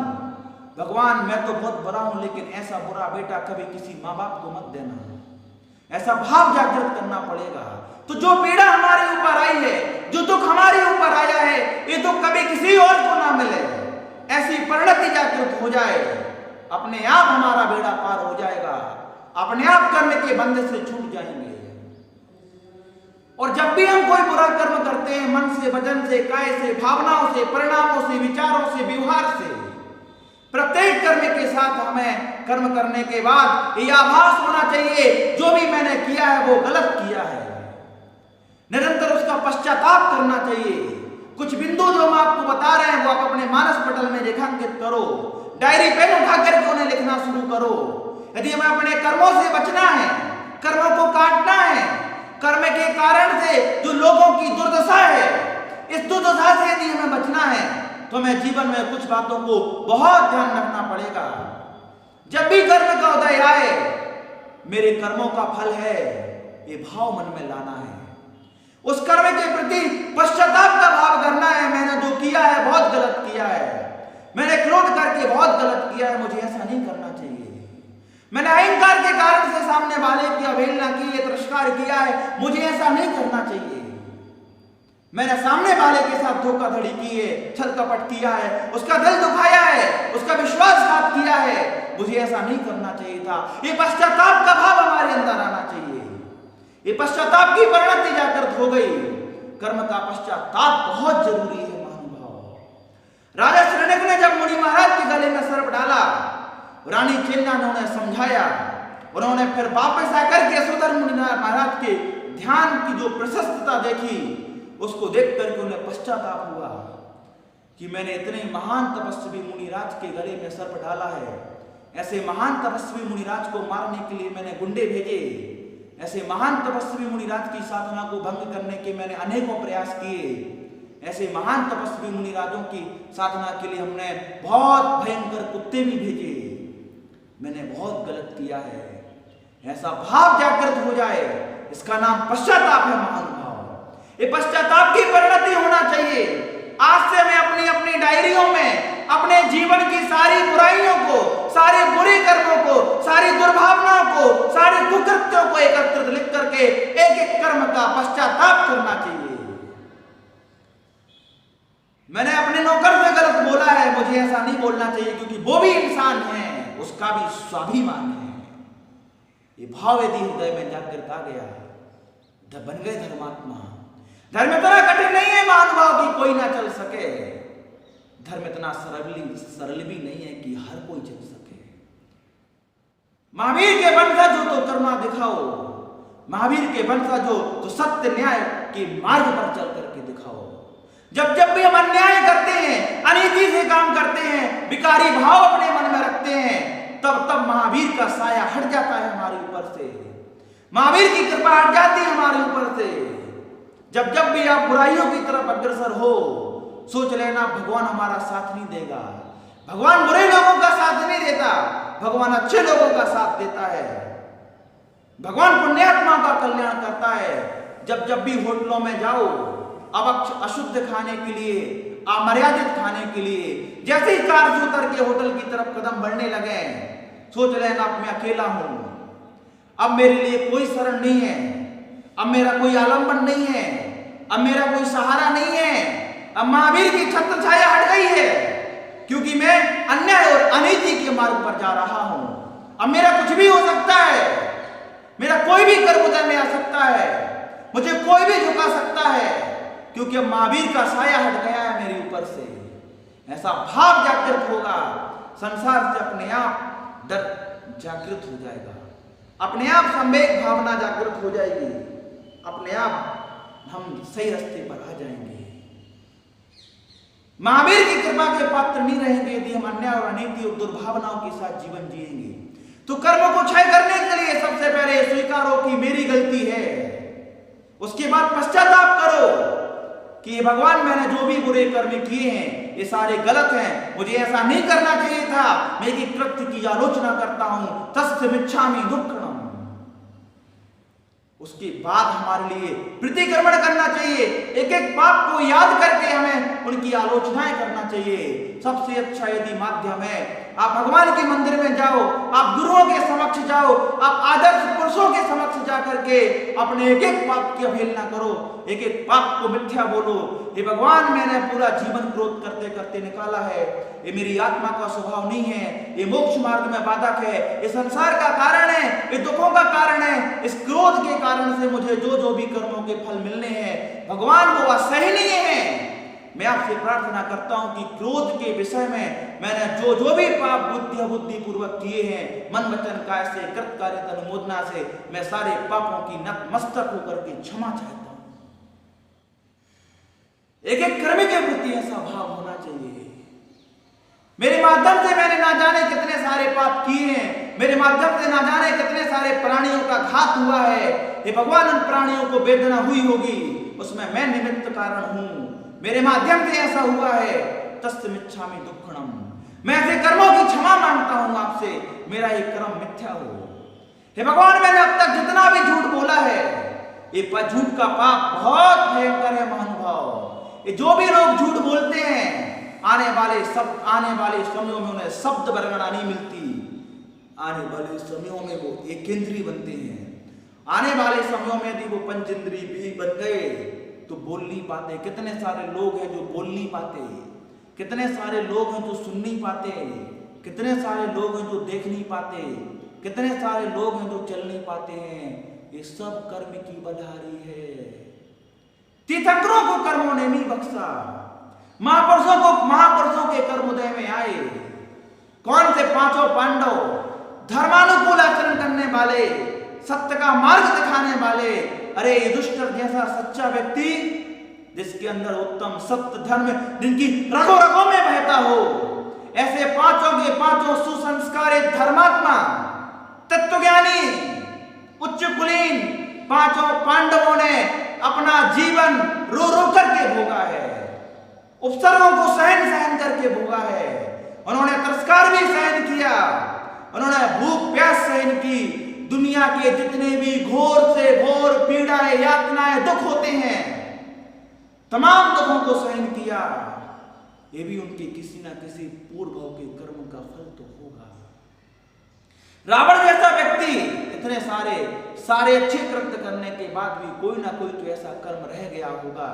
भगवान मैं तो बहुत बुरा हूं, लेकिन ऐसा बुरा बेटा कभी किसी माँ बाप को मत देना। ऐसा भाव जागृत करना पड़ेगा। तो जो पीड़ा हमारे ऊपर आई है, जो दुख हमारे ऊपर आया है, ये दुख कभी किसी और को ना मिले, ऐसी परिणति जागृत हो जाए, अपने आप हमारा बेड़ा पार हो जाएगा, अपने आप कर्म के बंधन से छूट जाएंगे। और जब भी हम कोई बुरा कर्म करते हैं, मन से, वचन से, काय से, भावनाओं से, परिणामों से, विचारों से, व्यवहार से, प्रत्येक कर्म के साथ हमें कर्म करने के बाद यह आभास होना चाहिए जो भी मैंने किया है वो गलत किया है। निरंतर उसका पश्चाताप करना चाहिए। कुछ बिंदु जो हम आपको बता रहे हैं वो आप अपने मानस पटल में रेखांकित करो, डायरी पेन उठा करके उन्हें लिखना शुरू करो। यदि हमें अपने कर्मों से बचना है, कर्मों को काटना है, कर्म के कारण से जो लोगों की दुर्दशा है, इस दुर्दशा से यदि हमें बचना है तो हमें जीवन में कुछ बातों को बहुत ध्यान रखना पड़ेगा। जब भी कर्म का उदय आए, मेरे कर्मों का फल है, ये भाव मन में लाना है। उस कर्म के प्रति पश्चाताप का भाव करना है। मैंने जो किया है बहुत गलत किया है, मैंने क्रोध करके बहुत गलत किया है, मुझे ऐसा नहीं करना चाहिए। मैंने अहंकार के कारण से सामने वाले की अवहेलना की है, तिरस्कार किया है, मुझे ऐसा नहीं करना चाहिए। मैंने सामने वाले के साथ धोखाधड़ी की है, छल कपट किया है, उसका दिल दुखाया है, उसका विश्वासघात किया है, मुझे ऐसा नहीं करना चाहिए था। ये पश्चाताप का भाव हमारे अंदर आना चाहिए। ये पश्चाताप की परिणति जागृत हो गई। कर्म का पश्चाताप बहुत जरूरी है महानुभाव। राजा शरण्यक ने जब मुनि महाराज के गले में सर्प डाला, रानी चेन्ना ने उन्हें समझाया, उन्होंने फिर वापस आकर के सुधर मुनि महाराज के ध्यान की जो प्रशस्तता देखी, उसको देख करके उन्हें पश्चाताप हुआ कि मैंने इतने महान तपस्वी मुनिराज के गले में सर्प डाला है। ऐसे महान तपस्वी मुनिराज को मारने के लिए मैंने गुंडे भेजे, ऐसे महान तपस्वी मुनिराज की साधना को भंग करने के मैंने अनेकों प्रयास किए, ऐसे महान तपस्वी मुनिराजों की साधना के लिए हमने बहुत भयंकर कुत्ते भी भेजे। मैंने बहुत गलत किया है। ऐसा भाव जागृत हो जाए, इसका नाम पश्चाताप है महानुभाव। ये पश्चाताप की परिणति होना चाहिए। आज से मैं अपनी अपनी डायरियों में अपने जीवन की सारी बुराइयों को, सारे बुरे कर्मों को, सारी दुर्भावनाओं को, सारे कुकृत्यों को एकत्रित लिख करके एक एक कर्म का पश्चाताप करना चाहिए। मैंने अपने नौकर से गलत बोला है, मुझे ऐसा नहीं बोलना चाहिए, क्योंकि वो भी इंसान है, उसका भी स्वाभिमान है। ये भाव यदि हृदय में जागृत आ गया तब बन गए धर्मात्मा। धर्म इतना कठिन नहीं है महानुभाव की कोई ना चल सके। धर्म इतना सरल भी नहीं है कि हर कोई चल सके। महावीर के वंशज हो तो करुणा दिखाओ, महावीर के वंशज हो तो सत्य न्याय के मार्ग पर चल करके दिखाओ। जब भी हम अन्याय करते हैं, अनीति से काम करते हैं, विकारी भाव अपने मन में रखते हैं, तब महावीर का साया हट जाता है हमारे ऊपर से। महावीर की कृपा हट जाती है हमारे ऊपर से। जब जब भी आप बुराइयों की तरफ अग्रसर हो, सोच लेना भगवान हमारा साथ नहीं देगा। भगवान बुरे लोगों का साथ नहीं देता, भगवान अच्छे लोगों का साथ देता है। भगवान पुण्यात्मा का कल्याण करता है। जब जब भी होटलों में जाओ, अब अशुद्ध खाने के लिए, अमर्यादित खाने के लिए, जैसे ही कार से उतर के होटल की तरफ कदम बढ़ने लगे, सोच लेना अब मैं अकेला हूं, अब मेरे लिए कोई शरण नहीं है, अब मेरा कोई आलम्बन नहीं है, अब मेरा कोई सहारा नहीं है। अब महावीर की छत्र छाया हट गई है, क्योंकि मैं अन्याय और अनीति के मार्ग पर जा रहा हूं। अब मेरा कुछ भी हो सकता है, मेरा कोई भी कर्म उदय में आ सकता है, मुझे कोई भी झुका सकता है, क्योंकि अब महावीर का साया हट गया है मेरे ऊपर से। ऐसा भाव जागृत होगा, संसार से अपने आप डर जागृत हो जाएगा, अपने आप संवेग भावना जागृत हो जाएगी, अपने आप हम सही रास्ते पर आ जाएंगे। महावीर की कृपा के पात्र नहीं रहेंगे यदि हम अन्याय और अनीति और दुर्भावनाओं के साथ जीवन जिएंगे। तो कर्मों को क्षय करने के लिए सबसे पहले स्वीकारो कि मेरी गलती है, उसके बाद पश्चाताप करो कि भगवान मैंने जो भी बुरे कर्म किए हैं ये सारे गलत हैं, मुझे ऐसा नहीं करना चाहिए था, मैं एक कृत्य की आलोचना करता हूं, तस्य मिच्छामि दुक्खड़म। उसके बाद हमारे लिए प्रतिक्रमण करना चाहिए, एक एक पाप को याद करके हमें उनकी आलोचनाएं करना चाहिए। सबसे अच्छा यदि माध्यम है, आप भगवान के मंदिर में जाओ, आप गुरुओं के समक्ष जाओ, आप आदर्श पुरुषों के समक्ष जाकर के अपने एक एक पाप की अवहेलना करो, एक एक पाप को मिथ्या बोलो, ये भगवान मैंने पूरा जीवन क्रोध करते करते निकाला है, ये मेरी आत्मा का स्वभाव नहीं है, ये मोक्ष मार्ग में बाधक है, ये संसार का कारण है, ये दुखों का कारण है, इस क्रोध के कारण से मुझे जो जो भी कर्मों के फल मिलने हैं भगवान वो असहनीय है। मैं आपसे प्रार्थना करता हूं कि क्रोध के विषय में मैंने जो जो भी पाप बुद्धि पूर्वक किए हैं, मन वचन काय से कृत कार्य अनुमोदना से, मैं सारे पापों की नतमस्तक होकर के क्षमा चाहता हूं। एक एक कर्म के प्रति ऐसा भाव होना चाहिए। मेरे माध्यम से मैंने ना जाने कितने सारे पाप किए हैं, मेरे माध्यम से ना जाने कितने सारे प्राणियों का घात हुआ है, ये भगवान उन प्राणियों को वेदना हुई होगी, उसमें मैं निमित्त कारण हूं, मेरे माध्यम से ऐसा हुआ है, तस्य मिच्छामि दुक्खड़म। मैं ऐसे कर्मों की क्षमा मांगता हूं आपसे, मेरा ये कर्म मिथ्या हो। हे भगवान मैंने अब तक जितना भी झूठ बोला है, ये झूठ का पाप बहुत भयंकर है महानुभाव। ये जो भी लोग झूठ बोलते हैं, आने वाले समयों में उन्हें शब्द वर्णना नहीं मिलती, आने वाले समयों में वो एकेंद्रीय बनते हैं। आने वाले समयों में यदि वो पंचेंद्रीय भी बन गए तो बोल नहीं पाते। कितने सारे लोग हैं जो बोल नहीं पाते, कितने सारे लोग हैं जो सुन नहीं पाते, कितने सारे लोग हैं जो देख नहीं पाते, कितने सारे लोग हैं जो चल नहीं पाते हैं। ये सब कर्म की बलिहारी है। तीर्थंकरों को कर्मों ने नहीं बख्शा, महापुरुषों के कर्मोदय में आए। कौन से पांचों पांडव, धर्मानुकूल आचरण करने वाले, सत्य का मार्ग दिखाने वाले। अरे युधिष्ठिर जैसा सच्चा व्यक्ति जिसके अंदर उत्तम सत्य धर्म जिनकी रगों रगों में बहता हो, ऐसे पांचों के पांचों सुसंस्कारित धर्मात्मा, तत्वज्ञानी, उच्च कुलीन पांचों पांडवों ने अपना जीवन रो रो करके भोगा है, उपसर्गों को सहन करके भोगा है। उन्होंने तिरस्कार भी सहन किया, उन्होंने भूख प्यास सहन की। दुनिया के जितने भी घोर से घोर पीड़ाएं, यातनाएं, दुख होते हैं, तमाम दुखों को सहन किया। ये भी उनके किसी ना किसी पूर्व के कर्म का फल तो होगा। रावण जैसा व्यक्ति इतने सारे अच्छे कृत्य करने के बाद भी कोई ना कोई तो ऐसा कर्म रह गया होगा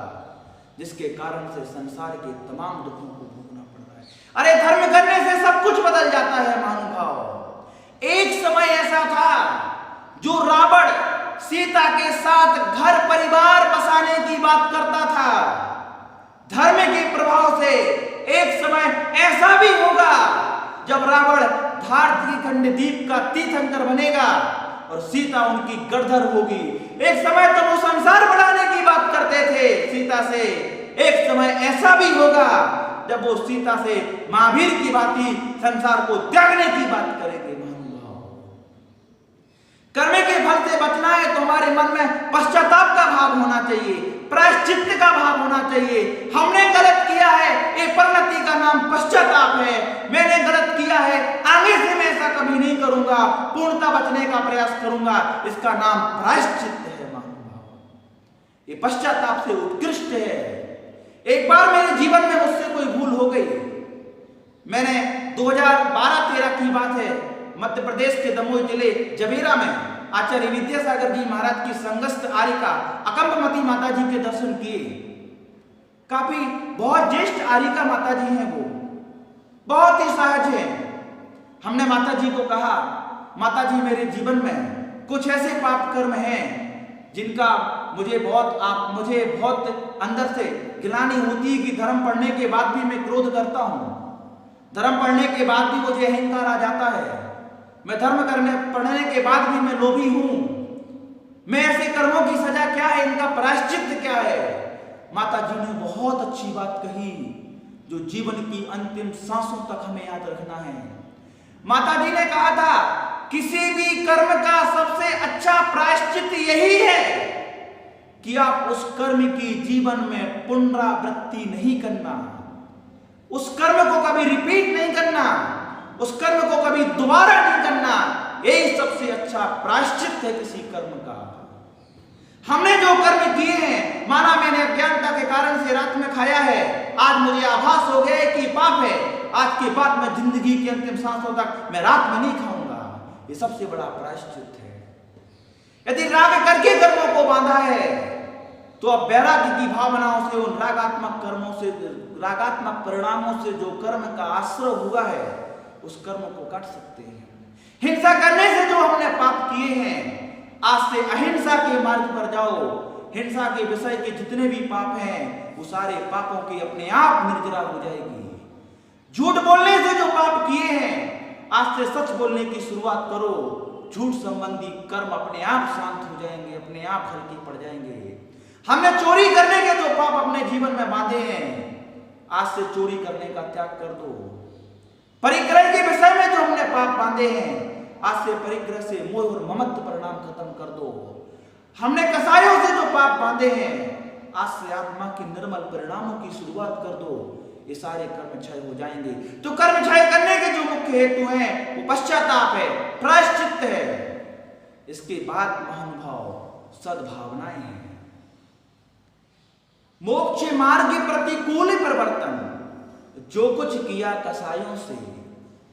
जिसके कारण से संसार के तमाम दुखों को भोगना पड़ रहा है। अरे धर्म करने से सब कुछ बदल जाता है महानुभाव। एक समय ऐसा था जो रावण सीता के साथ घर परिवार बसाने की बात करता था। धर्म के प्रभाव से एक समय ऐसा भी होगा जब रावण धारती खंड द्वीप का तीर्थंकर बनेगा और सीता उनकी गढ़धर होगी। एक समय तो वो संसार बढ़ाने की बात करते थे सीता से, एक समय ऐसा भी होगा जब वो सीता से महावीर की बात ही संसार को त्यागने की बात करेंगे। कर्म के फल से बचना है तो हमारे मन में पश्चाताप का भाव होना चाहिए, प्रायश्चित्त का भाव होना चाहिए। हमने गलत किया है, ये परिणति का नाम पश्चाताप है। मैंने गलत किया है, आगे से मैं ऐसा कभी नहीं करूंगा, पूर्णता बचने का प्रयास करूंगा, इसका नाम प्रायश्चित्त है महानुभाव। ये पश्चाताप से उत्कृष्ट है। एक बार मेरे जीवन में मुझसे कोई भूल हो गई। मैंने 2012-13 की बात है, मध्य प्रदेश के दमोह जिले जबेरा में आचार्य विद्यासागर जी महाराज की संगस्थ आरिका अकंपमती माता जी के दर्शन किए। काफी बहुत ज्येष्ठ आरिका माता जी हैं, वो बहुत ही सहज है। हमने माता जी को कहा, माता जी मेरे जीवन में कुछ ऐसे पाप कर्म हैं जिनका मुझे बहुत अंदर से गिलानी होती है कि धर्म पढ़ने के बाद भी मैं क्रोध करता हूं, धर्म पढ़ने के बाद भी मुझे अहंकार आ जाता है, मैं धर्म पढ़ने के बाद भी मैं लोभी हूं। मैं ऐसे कर्मों की सजा क्या है, इनका प्रायश्चित्त क्या है? माता जी ने बहुत अच्छी बात कही जो जीवन की अंतिम सांसों तक हमें याद रखना है। माता जी ने कहा था, किसी भी कर्म का सबसे अच्छा प्रायश्चित्त यही है कि आप उस कर्म की जीवन में पुनरावृत्ति नहीं करना, उस कर्म को कभी रिपीट नहीं करना, उस कर्म को कभी दोबारा नहीं करना। यही सबसे अच्छा प्रायश्चित्त है किसी कर्म का। हमने जो कर्म किए हैं, माना मैंने अज्ञानता के कारण से रात में खाया है, आज मुझे आभास हो गया है कि पाप है, आज के बाद मैं जिंदगी के अंतिम सांसों तक मैं रात में नहीं खाऊंगा, ये सबसे बड़ा प्रायश्चित्त है। यदि राग करके कर्मों को बांधा है तो अब वैराग्य की भावनाओं से, उन रागात्मक कर्मों से, रागात्मक परिणामों से जो कर्म का आश्रय हुआ है उस कर्म को काट सकते हैं। हिंसा करने से जो हमने पाप किए हैं, आज से अहिंसा के मार्ग पर जाओ। हिंसा के विषय के जितने भी पाप हैं वो सारे पापों की अपने आप निर्जरा हो जाएगी। झूठ बोलने से जो पाप किए हैं, आज से सच बोलने की शुरुआत करो, झूठ संबंधी कर्म अपने आप शांत हो जाएंगे, अपने आप हल्के पड़ जाएंगे। हमने चोरी करने के जो पाप अपने जीवन में बांधे हैं, आज से चोरी करने का त्याग कर दो। परिग्रह के विषय में जो हमने पाप बांधे हैं, आज से परिग्रह से मोह और ममत्व परिणाम खत्म कर दो। हमने कसायों से जो पाप बांधे हैं, आज से आत्मा के निर्मल परिणामों की शुरुआत कर दो, ये सारे कर्म क्षय हो जाएंगे। तो कर्म क्षय करने के जो मुख्य हेतु हैं वो पश्चाताप है, प्रायश्चित्त है। इसके बाद महानुभाव सद्भावनाएं हैं। मोक्ष मार्ग प्रतिकूल प्रवर्तन, जो कुछ किया कसायों से,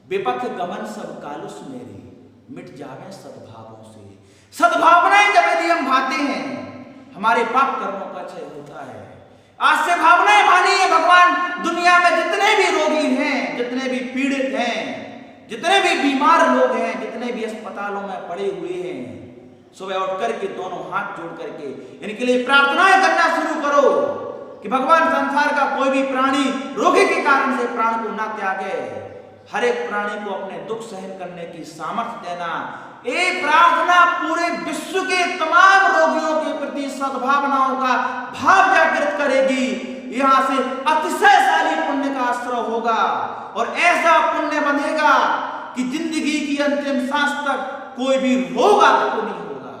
विपथ गमन सब कालुस मेरे, मिट जावे सद्भावों से। सद्भावनाएं जब यदि हम भाते हैं, हमारे पाप कर्मों का क्षय होता है। आज से भावनाएं भानी है, भगवान दुनिया में जितने भी रोगी हैं, जितने भी पीड़ित हैं, जितने भी बीमार लोग हैं, जितने भी अस्पतालों में पड़े हुए हैं, सुबह उठ करके दोनों हाथ जोड़ करके इनके लिए प्रार्थनाएं करना शुरू करो कि भगवान संसार का कोई भी प्राणी रोगी के कारण से प्राण को ना त्यागे, हर एक प्राणी को अपने दुख सहन करने की सामर्थ्य देना। एक प्रार्थना पूरे विश्व के तमाम रोगियों के प्रति सद्भावनाओं का भाव जागृत करेगी। यहां से अतिशयशाली पुण्य का आश्रय होगा और ऐसा पुण्य बंधेगा कि जिंदगी की अंतिम सांस तक कोई भी रोग आपको नहीं होगा।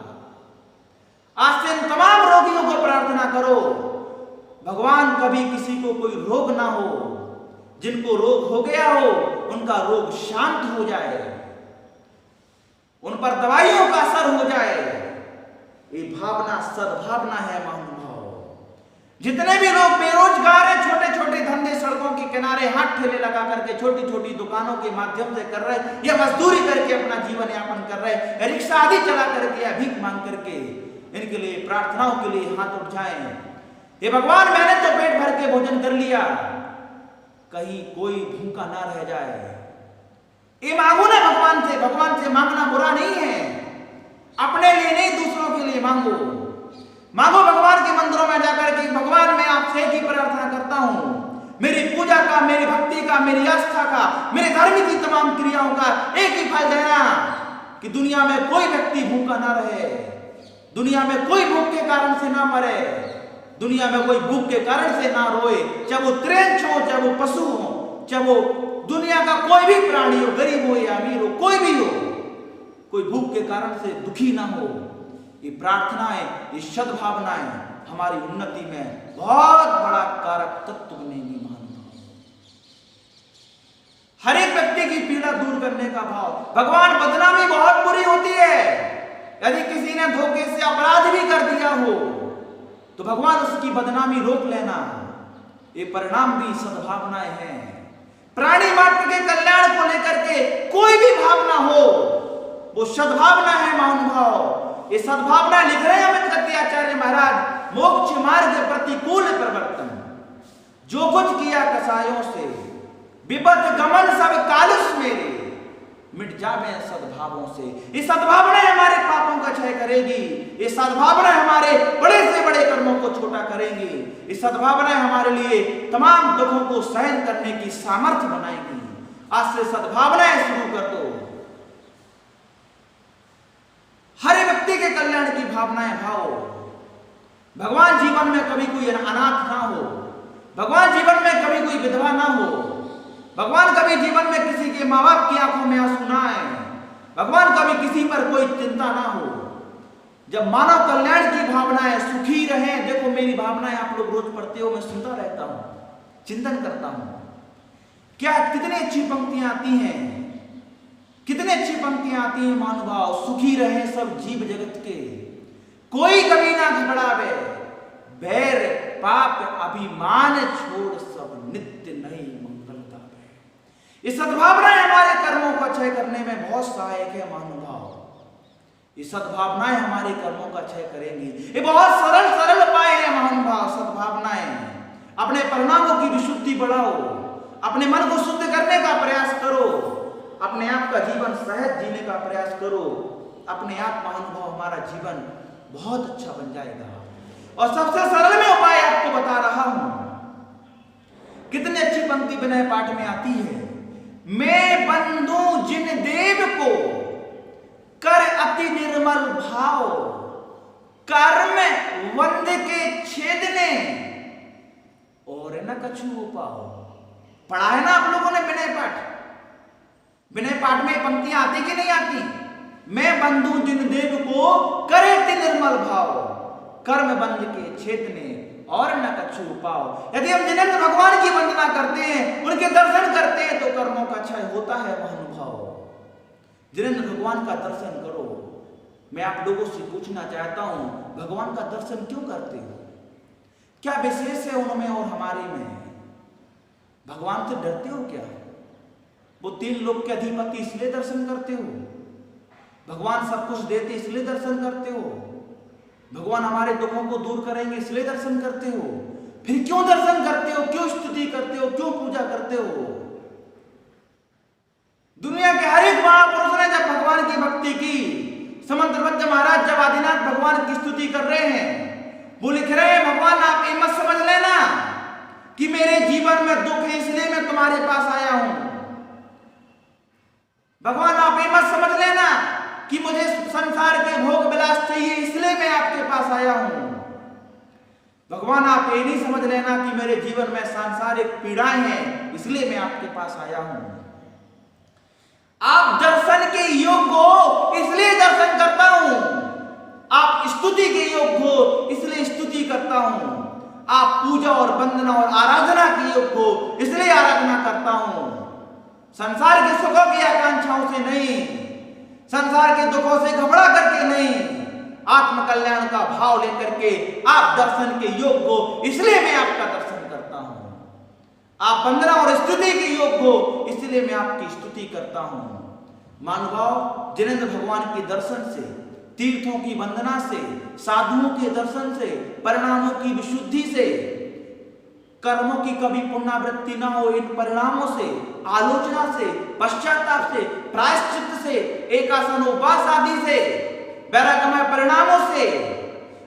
आज से इन तमाम रोगियों को प्रार्थना करो, भगवान कभी किसी को कोई रोग ना हो, जिनको रोग हो गया हो उनका रोग शांत हो जाए, उन पर दवाइयों का असर हो जाए। ये भावना सद्भावना है महानुभाव। जितने भी लोग बेरोजगार हैं, छोटे छोटे धंधे सड़कों के किनारे हाथ ठेले लगा करके छोटी छोटी दुकानों के माध्यम से कर रहे, या मजदूरी करके अपना जीवन यापन कर रहे, रिक्शा आदि चला करके या भीख मांग करके, इनके लिए प्रार्थनाओं के लिए हाथ उठ जाएं। हे भगवान, मैंने तो पेट भर के भोजन कर लिया, कहीं कोई भूखा ना रह जाए। ये मांगो ना भगवान से मांगना बुरा नहीं है, अपने लिए नहीं दूसरों के लिए मांगो। मांगो भगवान के मंदिरों में जाकर के, भगवान मैं आपसे एक ही प्रार्थना करता हूं, मेरी पूजा का, मेरी भक्ति का, मेरी आस्था का, मेरे धर्म की तमाम क्रियाओं का एक ही फल देना कि दुनिया में कोई व्यक्ति भूखा ना रहे, दुनिया में कोई भूख के कारण से ना मरे, दुनिया में कोई भूख के कारण से ना रोए, चाहे वो त्रेंच हो, चाहे वो पशु हो, चाहे वो दुनिया का कोई भी प्राणी हो, गरीब हो या अमीर हो, कोई भी हो। कोई भूख के कारण से दुखी ना हो। ये प्रार्थनाएं, ये सद्भावनाएं हमारी उन्नति में बहुत बड़ा कारक तत्व बनेंगी। हर एक व्यक्ति की पीड़ा दूर करने का भाव। भगवान, बदनामी बहुत बुरी होती है। यदि किसी ने धोखे से अपराध भी कर दिया हो तो भगवान उसकी बदनामी रोक लेना। ये परिणाम भी सद्भावनाएं हैं। प्राणी मात्र के कल्याण को लेकर के कोई भी भावना हो, वो सद्भावना है महानुभाव। ये सद्भावना लिख रहे हैं अमित गति आचार्य महाराज। मोक्ष मार्ग प्रतिकूल परिवर्तन, जो कुछ किया कसायों से, विपद गमन सब कालुष मेरे, मिट जावे सद्भावों से। ये सद्भावना हमारे पापों का क्षय करेगी। ये सद्भावना हमारे बड़े से बड़े कर्मों को छोटा करेंगी। ये सद्भावना हमारे लिए तमाम दुखों को सहन करने की सामर्थ्य बनाएगी। आज से सद्भावनाएं शुरू कर दो। हर व्यक्ति के कल्याण की भावनाएं भाव। भगवान जीवन में कभी कोई अनाथ ना हो, भगवान जीवन में कभी कोई विधवा ना हो, भगवान कभी जीवन में किसी के माँ बाप की आंखों में आंसू ना आए, भगवान कभी किसी पर कोई चिंता ना हो। जब मानव कल्याण की भावनाएं सुखी रहें। देखो मेरी भावनाएं आप लोग रोज पढ़ते हो, मैं सुनता रहता हूं, चिंतन करता हूं। क्या कितनी अच्छी पंक्तियां आती हैं, कितनी अच्छी पंक्तियां आती हैं महानुभाव। सुखी रहे सब जीव जगत के, कोई कभी ना घबरावे, बैर पाप अभिमान छोड़ सब नित्य नहीं मंगलता है। ये सद्भावनाएं हमारे कर्मों को क्षय करने में बहुत सहायक है महानुभाव। ये सद्भावनाएं हमारे कर्मों का क्षय करेंगी। ये बहुत सरल सरल उपाय है महानुभाव। सद्भावनाएं अपने परिणामों की विशुद्धि बढ़ाओ, अपने मन को शुद्ध करने का प्रयास करो, अपने आप का जीवन सहज जीने का प्रयास करो। अपने आप महानुभाव हमारा जीवन बहुत अच्छा बन जाएगा। और सबसे सरल में उपाय आपको बता रहा हूं। कितनी अच्छी पंक्ति विनय पाठ में आती है। मैं बंधु जिन देव को कर अति निर्मल भाव, कर्म वंद के छेदने और न कछु पाओ। पढ़ा है ना आप लोगों ने विनय पाठ? विनय पाठ में पंक्तियां आती कि नहीं आती? मैं बंधु जिन देव को करे अति निर्मल भाव, कर्म बंध के छेदने और न कछु पाओ। यदि हम जिनेंद्र भगवान की वंदना करते हैं, उनके दर्शन करते हैं, तो कर्मों का क्षय होता है महानुभाव। जिनेंद्र भगवान का दर्शन करो। मैं आप लोगों से पूछना चाहता हूं, भगवान का दर्शन क्यों करते हो? क्या विशेष है उनमें और हमारे में? भगवान से डरते हो क्या? वो तीन लोक के अधिपति इसलिए दर्शन करते हो? भगवान सब कुछ देते इसलिए दर्शन करते हो? भगवान हमारे दुखों को दूर करेंगे इसलिए दर्शन करते हो? फिर क्यों दर्शन करते हो? क्यों स्तुति करते हो? क्यों पूजा करते हो? दुनिया के हर एक महापुरुष ने जब भगवान की भक्ति की, समंतभज्ज महाराज जब आदिनाथ भगवान की स्तुति कर रहे हैं, वो लिख रहे हैं, भगवान आप ये मत समझ लेना कि मेरे जीवन में दुख है इसलिए मैं तुम्हारे पास आया हूं। भगवान आप ये मत समझ लेना कि मुझे संसार के भोग विलास चाहिए इसलिए मैं आपके पास आया हूं। भगवान आप ये नहीं समझ लेना कि मेरे जीवन में सांसारिक पीड़ाएं हैं इसलिए मैं आपके पास आया हूं। आप दर्शन के योग हो इसलिए दर्शन करता हूं, आप स्तुति के योग हो इसलिए स्तुति करता हूं, आप पूजा और वंदना और आराधना के योग हो इसलिए आराधना करता हूं। संसार के सुखों की आकांक्षाओं से नहीं, संसार के दुखों से घबरा करके नहीं, आत्म कल्याण का भाव लेकर के आप दर्शन के योग हो इसलिए मैं आपका दर्शन करता हूं। आप वंदना और स्तुति के योग हो इसलिए मैं आपकी स्तुति करता हूं। महानुभाव, जिनेंद्र भगवान के दर्शन से, तीर्थों की वंदना से, साधुओं के दर्शन से, परिणामों की विशुद्धि से, कर्मों की कभी पुनरावृत्ति न हो, इन परिणामों से, आलोचना से, पश्चाताप से, प्रायश्चित से, एकासन उपास आदि से, वैराग्यमय परिणामों से,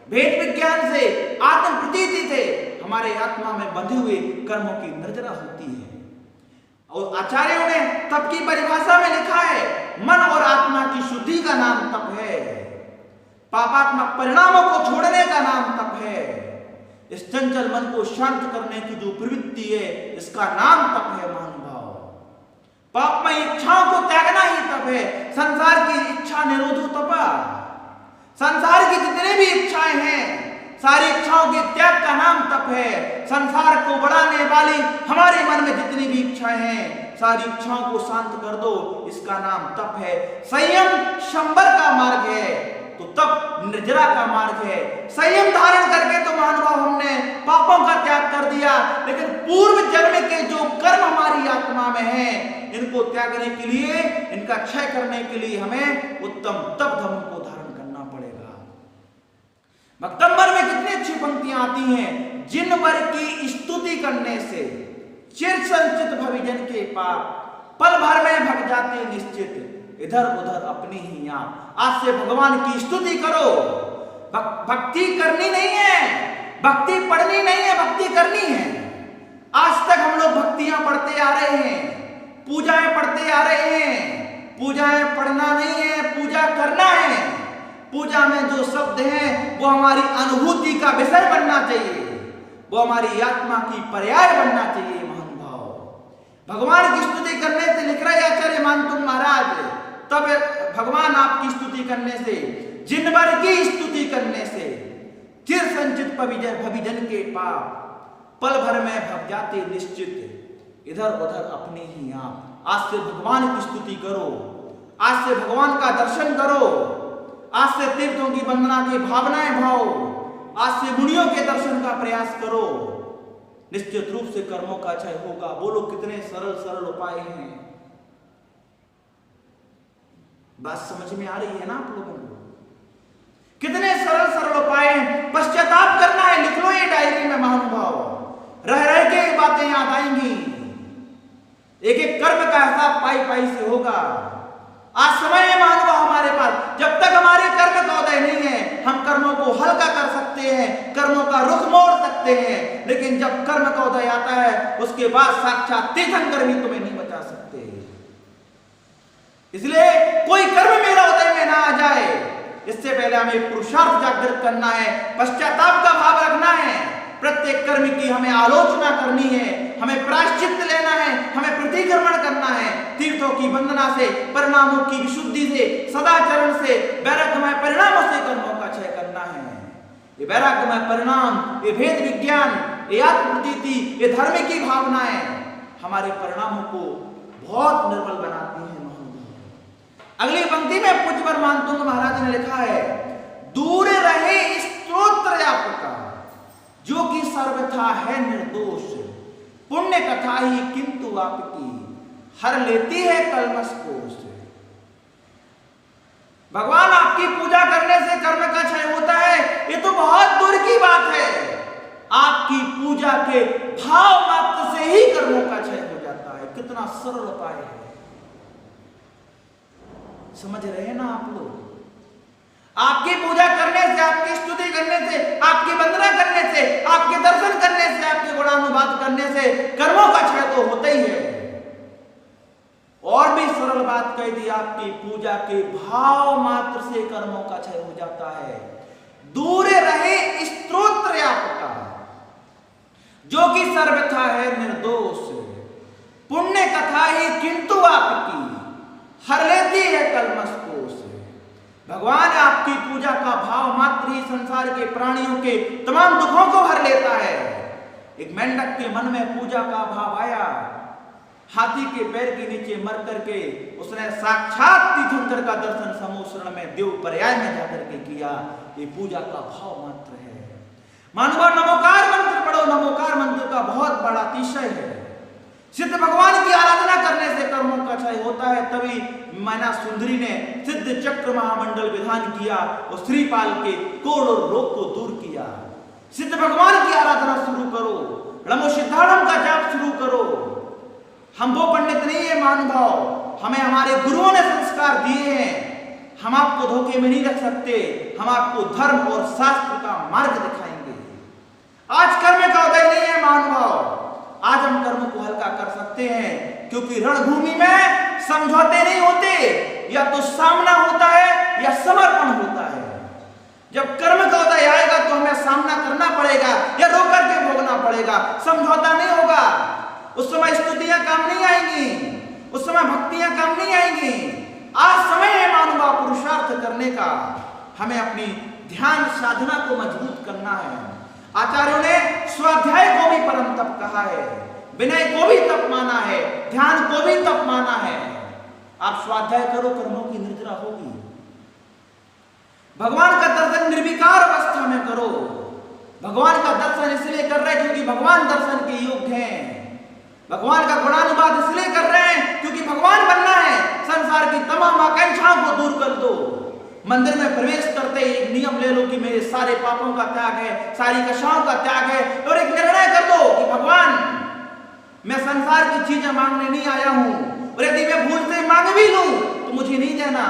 भेद विज्ञान से, आत्म प्रतीति से हमारे आत्मा में बंधे हुए कर्मों की नजरा होती है। और आचार्यों ने तप की परिभाषा में लिखा है, मन और आत्मा की शुद्धि का नाम तप है, पापात्मक परिणामों को छोड़ने का नाम तप है, इस चंचल मन को शांत करने की जो प्रवृत्ति है इसका नाम तप है महानुभाव। पापमय इच्छाओं को त्यागना ही तप है। संसार की इच्छा निरोधो तपा। संसार की जितनी भी इच्छाएं हैं, सारी इच्छाओं के त्याग का नाम तप है। संसार को बढ़ाने वाली हमारे मन में जितनी भी इच्छाएं हैं, सारी इच्छाओं को शांत कर दो, इसका नाम तप है। संयम शंबर का मार्ग है, तो तप निर्जरा का मार्ग है। संयम धारण करके तो महानुभाव हमने पापों का त्याग कर दिया, लेकिन पूर्व जन्म के जो कर्म हमारी आत्मा में हैं, इनको त्यागने के लिए, इनका क्षय करने के लिए हमें उत्तम तप धर्म को धारण करना पड़ेगा। भक्तंबर में कितनी अच्छी पंक्तियां आती हैं। जिन वर की स्तुति करने से चिर संचित भविजन के पाप पल भर में भग जाते निश्चित, इधर उधर अपनी ही आप। आज से भगवान की स्तुति करो। भक्ति करनी नहीं है, भक्ति पढ़नी नहीं है, भक्ति करनी है। आज तक हम लोग भक्तियां पढ़ते आ रहे हैं, पूजाएं पढ़ते आ रहे हैं। पूजाएं पढ़ना नहीं है, पूजा करना है। पूजा में जो शब्द हैं वो हमारी अनुभूति का विषय बनना चाहिए, वो हमारी आत्मा की पर्याय बनना चाहिए। महानुभाव, भगवान की स्तुति करने से, लिख रहे आचार्य मानतुंग महाराज, तब भगवान आपकी स्तुति करने से, जिनवर की स्तुति करने से चिर संचित भविजन के पाप पल भर में भग जाते निश्चित, इधर उधर अपने ही आप। आज से भगवान की स्तुति करो, आज से भगवान का दर्शन करो, आज से तीर्थों की वंदना की भावनाएं भाओ, आज से मुनियों के दर्शन का प्रयास करो। निश्चित रूप से कर्मों का क्षय होगा। बोलो कितने सरल सरल उपाय हैं। बात समझ में आ रही है ना आप लोगों को? कितने सरल सरल उपाय हैं। पश्चाताप करना है, लिख लो ये डायरी में महानुभाव, रह रह के बातें याद आएंगी। एक एक कर्म का हिसाब पाई पाई से होगा। आज समय है महानुभाव हमारे पास, जब तक हमारे कर्म का उदय नहीं है, हम कर्मों को हल्का कर सकते हैं, कर्मों का रुख मोड़ सकते हैं, लेकिन जब कर्म का उदय आता है, उसके बाद साक्षात तीर्थंकर भी तुम्हें नहीं बचा सकते। इसलिए कोई कर्म मेरा उदय में ना आ जाए, इससे पहले हमें पुरुषार्थ जागृत करना है, पश्चाताप का भाव रखना है। प्रत्येक कर्म की हमें आलोचना करनी है, हमें प्रायश्चित लेना है, हमें प्रतिक्रमण करना है। तीर्थों की वंदना से, परिणामों की विशुद्धि से, सदाचरण से, वैराग्यमय परिणामों से कर्मों का क्षय करना है। ये वैराग्यमय परिणाम, ये भेद विज्ञान, ये आत्मप्रतीति, ये धर्म की भावनाएं हमारे परिणामों को बहुत निर्मल बनाती हैं। अगली पंक्ति में पूज्यवर मानतुंग महाराज ने लिखा है, दूर रहे स्तोत्र आपका जो कि सर्वथा है निर्दोष, पुण्य कथा ही किंतु आपकी हर लेती है कलमश कोष। भगवान आपकी पूजा करने से कर्म का क्षय होता है, ये तो बहुत दूर की बात है। आपकी पूजा के भाव मात्र से ही कर्मों का क्षय हो जाता है। कितना सरल उपाय है, समझ रहे हैं ना आप लोग? आपकी पूजा करने से, आपकी स्तुति करने से, आपकी वंदना करने से, आपके दर्शन करने से, आपके गुणानुवाद करने से कर्मों का क्षय तो होता ही है। और भी सरल बात कह दी, आपकी पूजा के भाव मात्र से कर्मों का क्षय हो जाता है। दूर रहे स्तोत्र आपका जो कि सर्वथा है निर्दोष, पुण्य कथा ही किंतु आपकी हर लेती है कलमश कोष। भगवान आपकी पूजा का भाव मात्र ही संसार के प्राणियों के तमाम दुखों को हर लेता है। एक मेंढक के मन में पूजा का भाव आया, हाथी के पैर के नीचे मर करके उसने साक्षात तीर्थंकर का दर्शन समूह में देव पर्याय में जाकर के किया। ये पूजा का भाव मात्र है। मानव नमोकार मंत्र पढ़ो, नमोकार मंत्र का बहुत बड़ा अतिशय है। सिद्ध भगवान की आराधना करने से कर्मों का क्षय होता है। तभी मैना सुंदरी ने सिद्ध चक्र महामंडल विधान किया और श्रीपाल के कोढ़ और रोग को दूर किया। सिद्ध भगवान की आराधना शुरू करो, नमो सिद्धाणम का जाप शुरू करो। हम वो पंडित नहीं है महानुभाव, हमें हमारे गुरुओं ने संस्कार दिए हैं। हम आपको धोखे में नहीं रख सकते, हम आपको धर्म और शास्त्र का मार्ग दिखाएंगे। आज कर्म का उदय नहीं है महानुभाव, आज हम कर्म को हल्का कर सकते हैं, क्योंकि रणभूमि में समझौते नहीं होते, या तो सामना होता है या समर्पण होता है। जब कर्म का उदय आएगा तो हमें सामना करना पड़ेगा या रो करके भोगना पड़ेगा, समझौता नहीं होगा। उस समय स्तुतियां काम नहीं आएंगी, उस समय भक्तियां काम नहीं आएंगी। आज समय है मानवा पुरुषार्थ करने का, हमें अपनी ध्यान साधना को मजबूत करना है। आचार्यों ने स्वाध्याय को भी परम तप कहा है, विनय को भी तप माना है, ध्यान को भी तप माना है। आप स्वाध्याय करो, कर्मों की निर्जरा होगी। भगवान का दर्शन निर्विकार अवस्था में करो। भगवान का दर्शन इसलिए कर रहे हैं क्योंकि भगवान दर्शन के योग्य हैं। भगवान का गुणानुवाद इसलिए कर रहे हैं क्योंकि भगवान बनना है। संसार की तमाम आकांक्षाओं को दूर कर दो। मंदिर में प्रवेश करते ही एक नियम ले लो कि मेरे सारे पापों का त्याग है, सारी कषाओं का त्याग है, और एक निर्णय कर दो कि भगवान मैं संसार की चीजें मांगने नहीं आया हूं, और यदि मैं भूल से मांग भी लूं तो मुझे नहीं देना,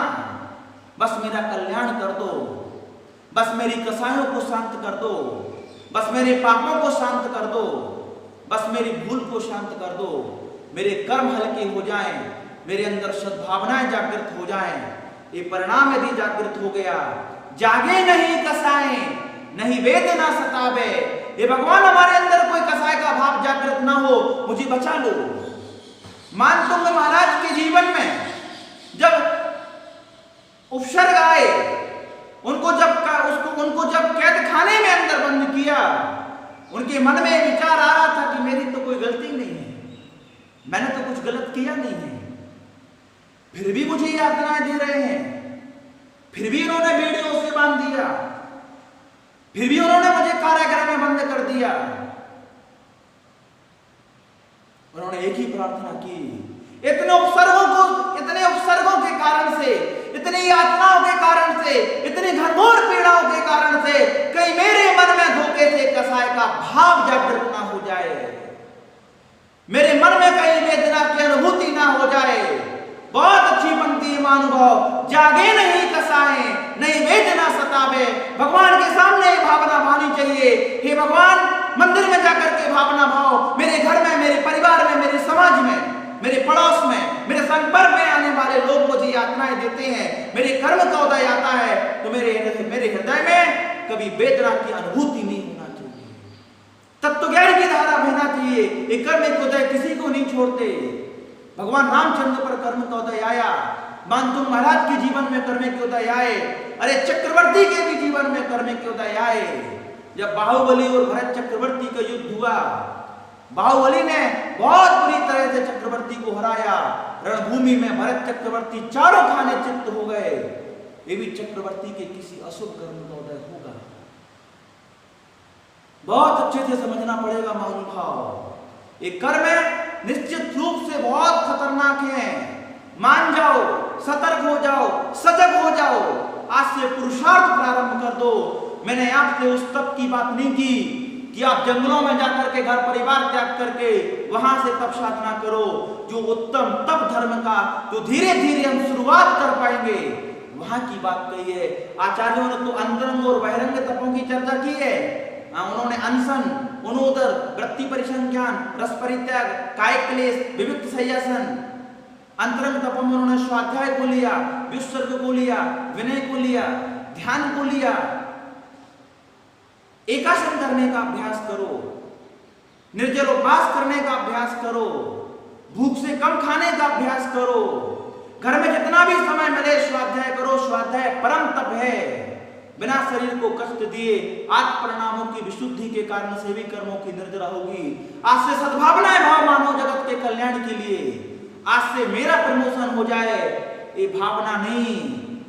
बस मेरा कल्याण कर दो, बस मेरी कसायों को शांत कर दो, बस मेरे पापों को शांत कर दो, बस मेरी भूल को शांत कर दो, मेरे कर्म हल्के हो जाएं, मेरे अंदर सद्भावनाएं जागृत हो जाएं। ये परिणाम यदि जागृत हो गया, जागे नहीं कसाए नहीं वेदना सतावे, ये भगवान हमारे अंदर कोई कसाय का भाव जागृत ना हो, मुझे बचा लो। मानतुंग महाराज के जीवन में जब उपसर्ग आए, उनको जब कैद खाने में अंदर बंद किया, उनके मन में विचार आ रहा था कि मेरी तो कोई गलती नहीं है, मैंने तो कुछ गलत किया नहीं है, फिर भी मुझे यातनाएं दे रहे हैं, फिर भी उन्होंने बेड़ियों से बांध दिया, फिर भी उन्होंने मुझे कारागृह में बंद कर दिया। उन्होंने एक ही प्रार्थना की, इतने उपसर्गों के कारण से, इतनी यातनाओं के कारण से, इतनी घनघोर पीड़ाओं के कारण से कहीं मेरे मन में धोखे से कसाय का भाव जागृत ना हो जाए, मेरे मन में कहीं वेदना की अनुभूति ना हो जाए। बहुत अच्छी पंक्ति है महानुभाव, जागे नहीं कसाए नहीं वेदना सतावे। भगवान के सामने भावना भानी चाहिए, हे भगवान मंदिर में जाकर के भावना भाव, मेरे घर में, मेरे परिवार में, मेरे समाज में, मेरे पड़ोस में, मेरे संपर्क में आने वाले लोग मुझे यातनाएं देते हैं, मेरे कर्म का उदय आता है तो मेरे हृदय में कभी वेदना की अनुभूति नहीं होना चाहिए, तत्व ज्ञान की धारा बहना चाहिए। ये कर्म के उदय किसी को नहीं छोड़ते। भगवान रामचंद्र पर कर्म का उदय आया, मानतुंग महाराज के जीवन में कर्म के उदय आए, अरे चक्रवर्ती के भी जीवन में कर्म के उदय आए। जब बाहुबली और भरत चक्रवर्ती का युद्ध हुआ, बाहुबली ने बहुत बुरी तरह से चक्रवर्ती को हराया, रणभूमि में भरत चक्रवर्ती चारों खाने चित्त हो गए। ये भी चक्रवर्ती के किसी अशुभ कर्म का उदय होगा। बहुत अच्छे से समझना पड़ेगा महानुभाव। ये कर्म निश्चित रूप से बहुत खतरनाक है। मान जाओ, सतर्क हो जाओ, सजग हो जाओ। आज से पुरुषार्थ प्रारंभ कर दो। मैंने आपसे उस तप की बात नहीं की कि आप जंगलों में जाकर के घर परिवार त्याग करके वहां से तप साधना करो। जो उत्तम तप धर्म का जो धीरे धीरे हम शुरुआत कर पाएंगे, वहां की बात कही है। आचार्यों ने तो अंतरंग और बहिरंग तपों की चर्चा की है। उन्होंने अनशन, उनोदर, वृत्ति परिसंख्यान, रस परित्याग, कायिक क्लेश, विविक्त शय्यासन, अंतरंग तपों में उन्होंने स्वाध्याय को लिया, विसर्ग को लिया, विनय को लिया, ध्यान को लिया। एकासन करने का अभ्यास करो, निर्जल उपवास करने का अभ्यास करो, भूख से कम खाने का अभ्यास करो, घर में जितना भी समय मिले स्वाध्याय करो। स्वाध्याय परम तप है। बिना शरीर को कष्ट दिए आत्म परिणामों की विशुद्धि के कारण से भी कर्मों की निर्जरा होगी। आज से सद्भावनाएं भाव मानव जगत के कल्याण के लिए। आज से मेरा प्रमोशन हो जाए, ये भावना नहीं।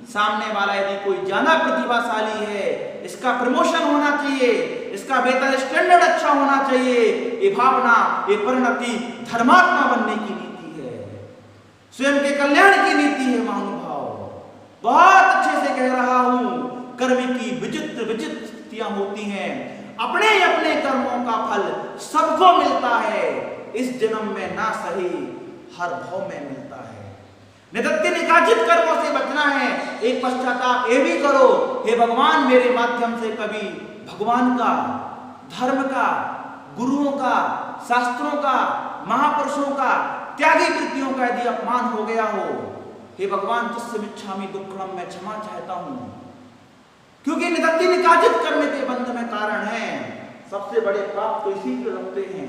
सामने वाला यदि कोई ज्यादा प्रतिभाशाली है, इसका प्रमोशन होना चाहिए, इसका वेतन स्टैंडर्ड अच्छा होना चाहिए। ये भावना, ये परिणति धर्मात्मा बनने की नीति है, स्वयं के कल्याण की नीति है। महानुभाव बहुत अच्छे से कह रहा हूं। कर्म की विचित्र विचित्र स्थितियां होती हैं। अपने अपने कर्मों का फल सबको मिलता है। इस जन्म में ना सही हर भाव में मिलता है। नित्य निकाचित कर्मों से बचना है। एक पश्चाताप ये भी करो, हे भगवान मेरे माध्यम से कभी भगवान का, धर्म का, गुरुओं का, शास्त्रों का, महापुरुषों का, त्यागी वृत्तियों का यदि अपमान हो गया हो, हे भगवान तुस्समिच्छामि दुक्कड़म, मैं क्षमा चाहता हूं। क्योंकि नित्य निकाचित करने के बंध में कारण है। सबसे बड़े पाप तो इसी के लगते हैं।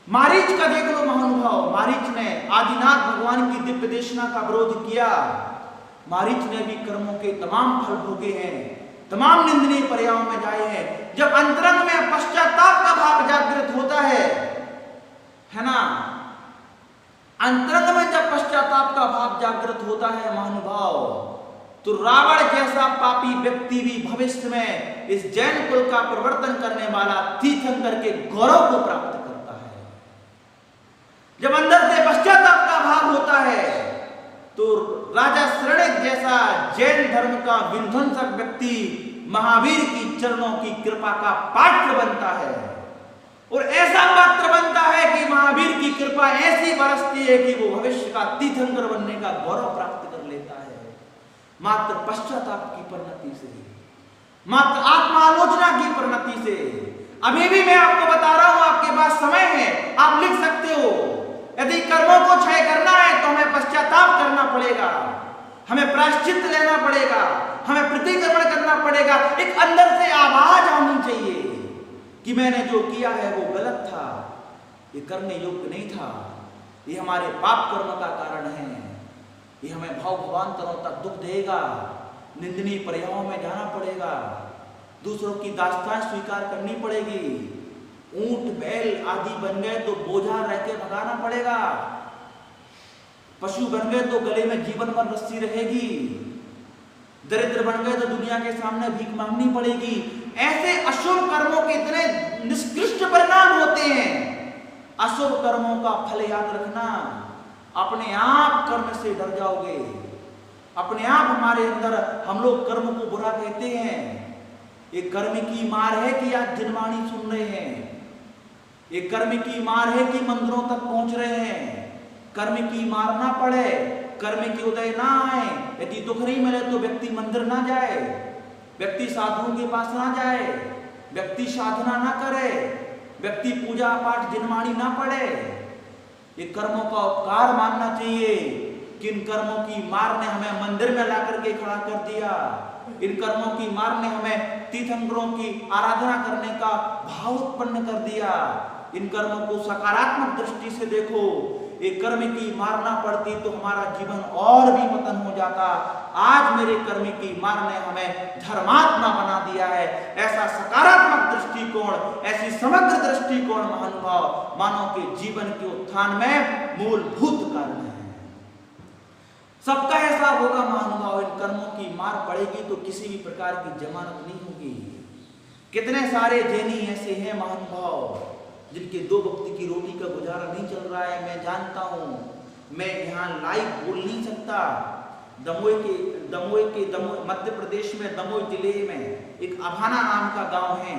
मारीच का देख लो महानुभाव, मारीच ने आदिनाथ भगवान की दिव्य देशना का विरोध किया। मारीच ने भी कर्मों के तमाम फल भोगे हैं, तमाम निंदनीय पर्यायों में जाए हैं। जब अंतरंग में पश्चाताप का भाव जागृत होता है ना, अंतरंग में जब पश्चाताप का भाव जागृत होता है महानुभाव, तो रावण जैसा पापी व्यक्ति भी भविष्य में इस जैन कुल का प्रवर्तन करने वाला तीर्थंकर के गौरव को प्राप्त करता है। जब अंदर से पश्चाताप का भाव होता है तो राजा शृणिक जैसा जैन धर्म का विध्वंसक व्यक्ति महावीर की चरणों की कृपा का पात्र बनता है, और ऐसा पात्र बनता है कि महावीर की कृपा ऐसी बरसती है कि वो भविष्य का तीर्थंकर बनने का गौरव प्राप्त कर लेता है, मात्र पश्चाताप की परिणति से, मात्र आत्मालोचना की परिणति से। अभी भी मैं आपको बता रहा हूं, आपके पास समय है, आप लिख सकते हो। यदि कर्मों को क्षय करना है तो हमें पश्चाताप करना पड़ेगा, हमें प्रायश्चित लेना पड़ेगा, हमें प्रतिक्रमण करना पड़ेगा। एक अंदर से आवाज आनी चाहिए कि मैंने जो किया है वो गलत था, ये करने योग्य नहीं था, ये हमारे पाप कर्म का कारण है, ये हमें भाव भवांतरों तक दुख देगा, निंदनीय पर्यायों में जाना पड़ेगा, दूसरों की दास्तान स्वीकार करनी पड़ेगी। ऊंट बैल आदि बन गए तो बोझा रह के भगाना पड़ेगा, पशु बन गए तो गले में जीवन भर रस्सी रहेगी, दरिद्र बन गए तो दुनिया के सामने भीख मांगनी पड़ेगी। ऐसे अशुभ कर्मों के इतने निष्कृष्ट परिणाम होते हैं। अशुभ कर्मों का फल याद रखना, अपने आप कर्म से डर जाओगे। अपने आप हमारे अंदर हम लोग कर्म को बुरा कहते हैं। ये कर्म की मार है कि आज जिनवाणी सुन रहे हैं, ये कर्म की मार है कि मंदिरों तक पहुंच रहे हैं। कर्म की मार ना पड़े, कर्म की उदय ना आए, यदि दुख नहीं मिले तो व्यक्ति मंदिर ना जाए, व्यक्ति साधुओं के पास ना जाए, व्यक्ति साधना ना करे, व्यक्ति पूजा पाठ जिनवाणी ना पढ़े। ये कर्मों का उपकार मानना चाहिए कि इन कर्मों की मार ने हमें मंदिर में ला करके खड़ा कर दिया, इन कर्मों की मार ने हमें तीर्थंकरों की आराधना करने का भाव उत्पन्न कर दिया। इन कर्मों को सकारात्मक दृष्टि से देखो। एक कर्म की मार ना पड़ती तो हमारा जीवन और भी पतन हो जाता। आज मेरे कर्म की मार ने हमें धर्मात्मा बना दिया है। ऐसा सकारात्मक दृष्टिकोण, ऐसी समग्र दृष्टिकोण महानुभाव मानव के जीवन के उत्थान में मूलभूत कारण है। सबका ऐसा होगा महानुभाव, इन कर्मों की मार पड़ेगी तो किसी भी प्रकार की जमानत नहीं होगी। कितने सारे जैनी ऐसे हैं महानुभाव जिनके दो वक्त की रोटी का गुजारा नहीं चल रहा है। मैं जानता हूं, मैं यहाँ लाइव बोल नहीं सकता। दमोह मध्य प्रदेश में दमोह जिले में एक अभाना नाम का गांव है।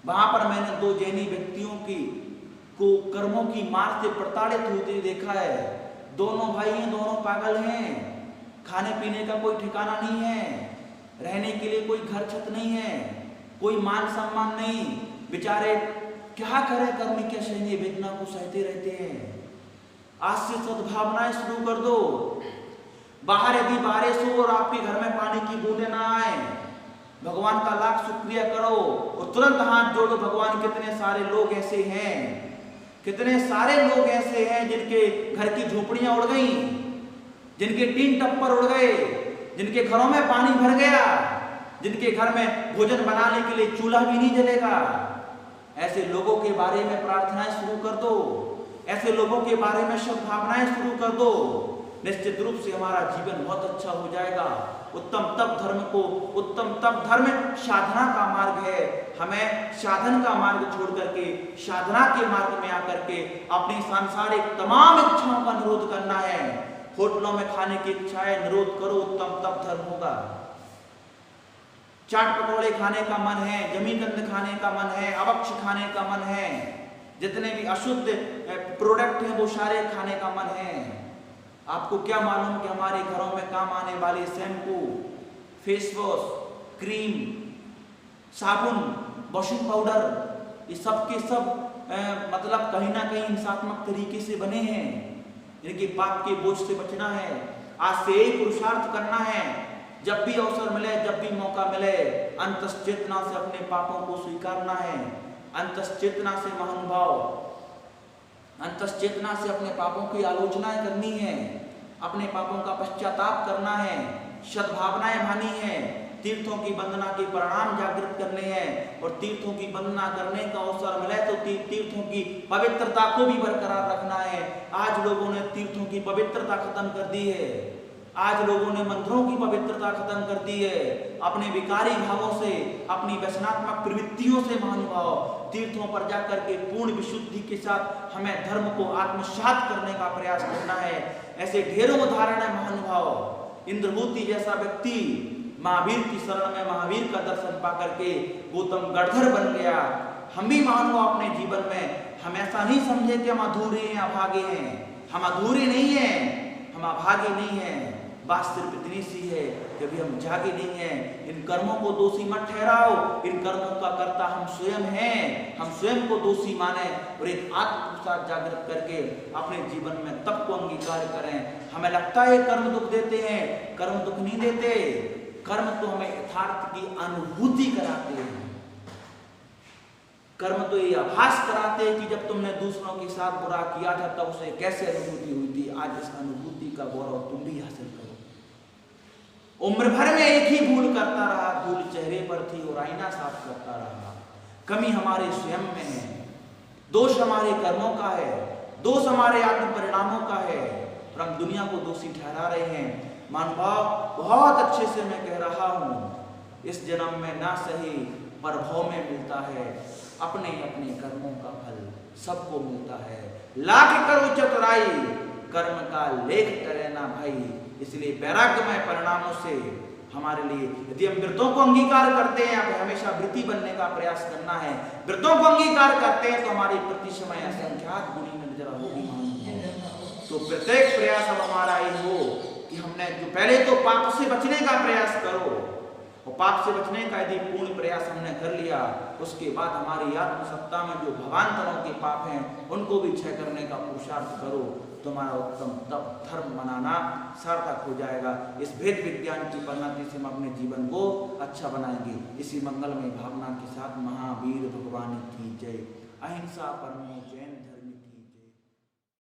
वहां पर मैंने दो जैनी व्यक्तियों को कर्मों की मार से प्रताड़ित होते देखा है। दोनों भाई हैं, दोनों पागल हैं, खाने पीने का कोई ठिकाना नहीं है, रहने के लिए कोई घर छत नहीं है, कोई मान सम्मान नहीं। बेचारे क्या करें, कर्म क्या सहेंगे, वेदना को सहते रहते हैं। आज से सद्भावनाएं शुरू कर दो। बाहर यदि बारिश हो और आपके घर में पानी की बूंदें ना आए, भगवान का लाख शुक्रिया करो और तुरंत हाथ जोड़ो। भगवान, कितने सारे लोग ऐसे हैं, कितने सारे लोग ऐसे हैं जिनके घर की झोपड़ियां उड़ गई, जिनके टीन टप्पर उड़ गए, जिनके घरों में पानी भर गया, जिनके घर में भोजन बनाने के लिए चूल्हा भी नहीं जलेगा। ऐसे लोगों के बारे में प्रार्थनाएं शुरू कर दो, ऐसे लोगों के बारे में सद्भावनाएं शुरू कर दो। निश्चित रूप से हमारा जीवन बहुत अच्छा हो जाएगा। उत्तम तप धर्म साधना का मार्ग है। हमें साधन का मार्ग छोड़ करके साधना के मार्ग में आकर के अपनी सांसारिक तमाम इच्छाओं का निरोध करना है। होटलों में खाने की इच्छाएं निरोध करो, उत्तम तप धर्म होगा। चाट पकौड़े खाने का मन है, जमीकंद खाने का मन है, अवक्ष खाने का मन है, जितने भी अशुद्ध प्रोडक्ट हैं वो सारे खाने का मन है। आपको क्या मालूम कि हमारे घरों में काम आने वाले शैम्पू, फेस वॉश, क्रीम, साबुन, वॉशिंग पाउडर, ये सब के सब मतलब कहीं ना कहीं हिंसात्मक तरीके से बने हैं। इनके पाप के बोझ से बचना है। आज से एक पुरुषार्थ करना है, जब भी अवसर मिले, जब भी मौका मिले, अंतश्चेतना से अपने पापों को स्वीकारना है। अंतश्चेतना से महानुभाव अंतश्चेतना से अपने पापों की आलोचनाएं करनी है, अपने पापों का पश्चाताप करना है, सद्भावनाएं भानी है, तीर्थों की वंदना के परिणाम जागृत करने हैं और तीर्थों की वंदना करने का अवसर मिले तो तीर्थों की पवित्रता को भी बरकरार रखना है। आज लोगों ने तीर्थों की पवित्रता खत्म कर दी है, आज लोगों ने मंदिरों की पवित्रता खत्म कर दी है। अपने विकारी भावों से, अपनी व्यसनात्मक प्रवृत्तियों से महानुभाव तीर्थों पर जाकर के पूर्ण विशुद्धि के साथ हमें धर्म को आत्मसात करने का प्रयास करना है। ऐसे ढेरों उदाहरण है महानुभाव। इंद्रभूति जैसा व्यक्ति महावीर की शरण में महावीर का दर्शन पा करके गौतम गणधर बन गया। हम भी महानुभाव अपने जीवन में हम ऐसा नहीं समझे कि हम अधूरे हैं, अभागे हैं। हम अधूरे नहीं हैं, हम अभागे नहीं हैं। बात सिर्फ इतनी सी है कि अभी हम जागे नहीं हैं। इन कर्मों को दोषी मत ठहराओ, इन कर्मों का कर्ता हम स्वयं हैं। हम स्वयं को दोषी माने और एक आत्मविश्वास जागृत करके अपने जीवन में तप को अंगीकार करें। हमें लगता है कर्म दुख देते हैं, कर्म दुख नहीं देते। कर्म तो हमें यथार्थ की अनुभूति कराते हैं। कर्म तो ये आभास कराते हैं कि जब तुमने दूसरों के साथ बुरा किया था तब उसे कैसे अनुभूति हुई थी। आज इस अनुभूति का गौरव तुम भी हासिल करो। उम्र भर में एक ही भूल करता रहा, धूल चेहरे पर थी और आईना साफ करता रहा। कमी हमारे स्वयं में है, दोष हमारे कर्मों का है, दोष हमारे आत्म परिणामों का है और हम दुनिया को दोषी ठहरा रहे हैं। महानुभाव, बहुत अच्छे से मैं कह रहा हूं, इस जन्म में ना सही पर भव में मिलता है। अपने अपने कर्मों का फल सबको मिलता है। लाख करो चतुराई, कर्म का लेख टरे ना भाई। इसलिए वैराग्यमय परिणामों से हमारे लिए, यदि हम व्रतों को अंगीकार करते हैं, अब हमेशा वृत्ति बनने का प्रयास करना है। व्रतों को अंगीकार करते हैं तो हमारी प्रतिशमय असंख्यात गुणी में नजर होगी। तो प्रत्येक प्रयास अब हमारा ये हो कि हमने जो पहले तो पाप से बचने का प्रयास करो, और पाप से बचने का यदि पूर्ण प्रयास हमने कर लिया, उसके बाद हमारी आत्मसत्ता में जो भवांतरों के पाप हैं उनको भी क्षय करने का पुरुषार्थ करो। तुम्हारा उत्तम तप धर्म मनाना सार्थक हो जाएगा। इस भेद विज्ञान की परिणति से हम अपने जीवन को अच्छा बनाएंगे। इसी मंगलमय भावना के साथ महावीर भगवान की जय। अहिंसा परमो जैन धर्म।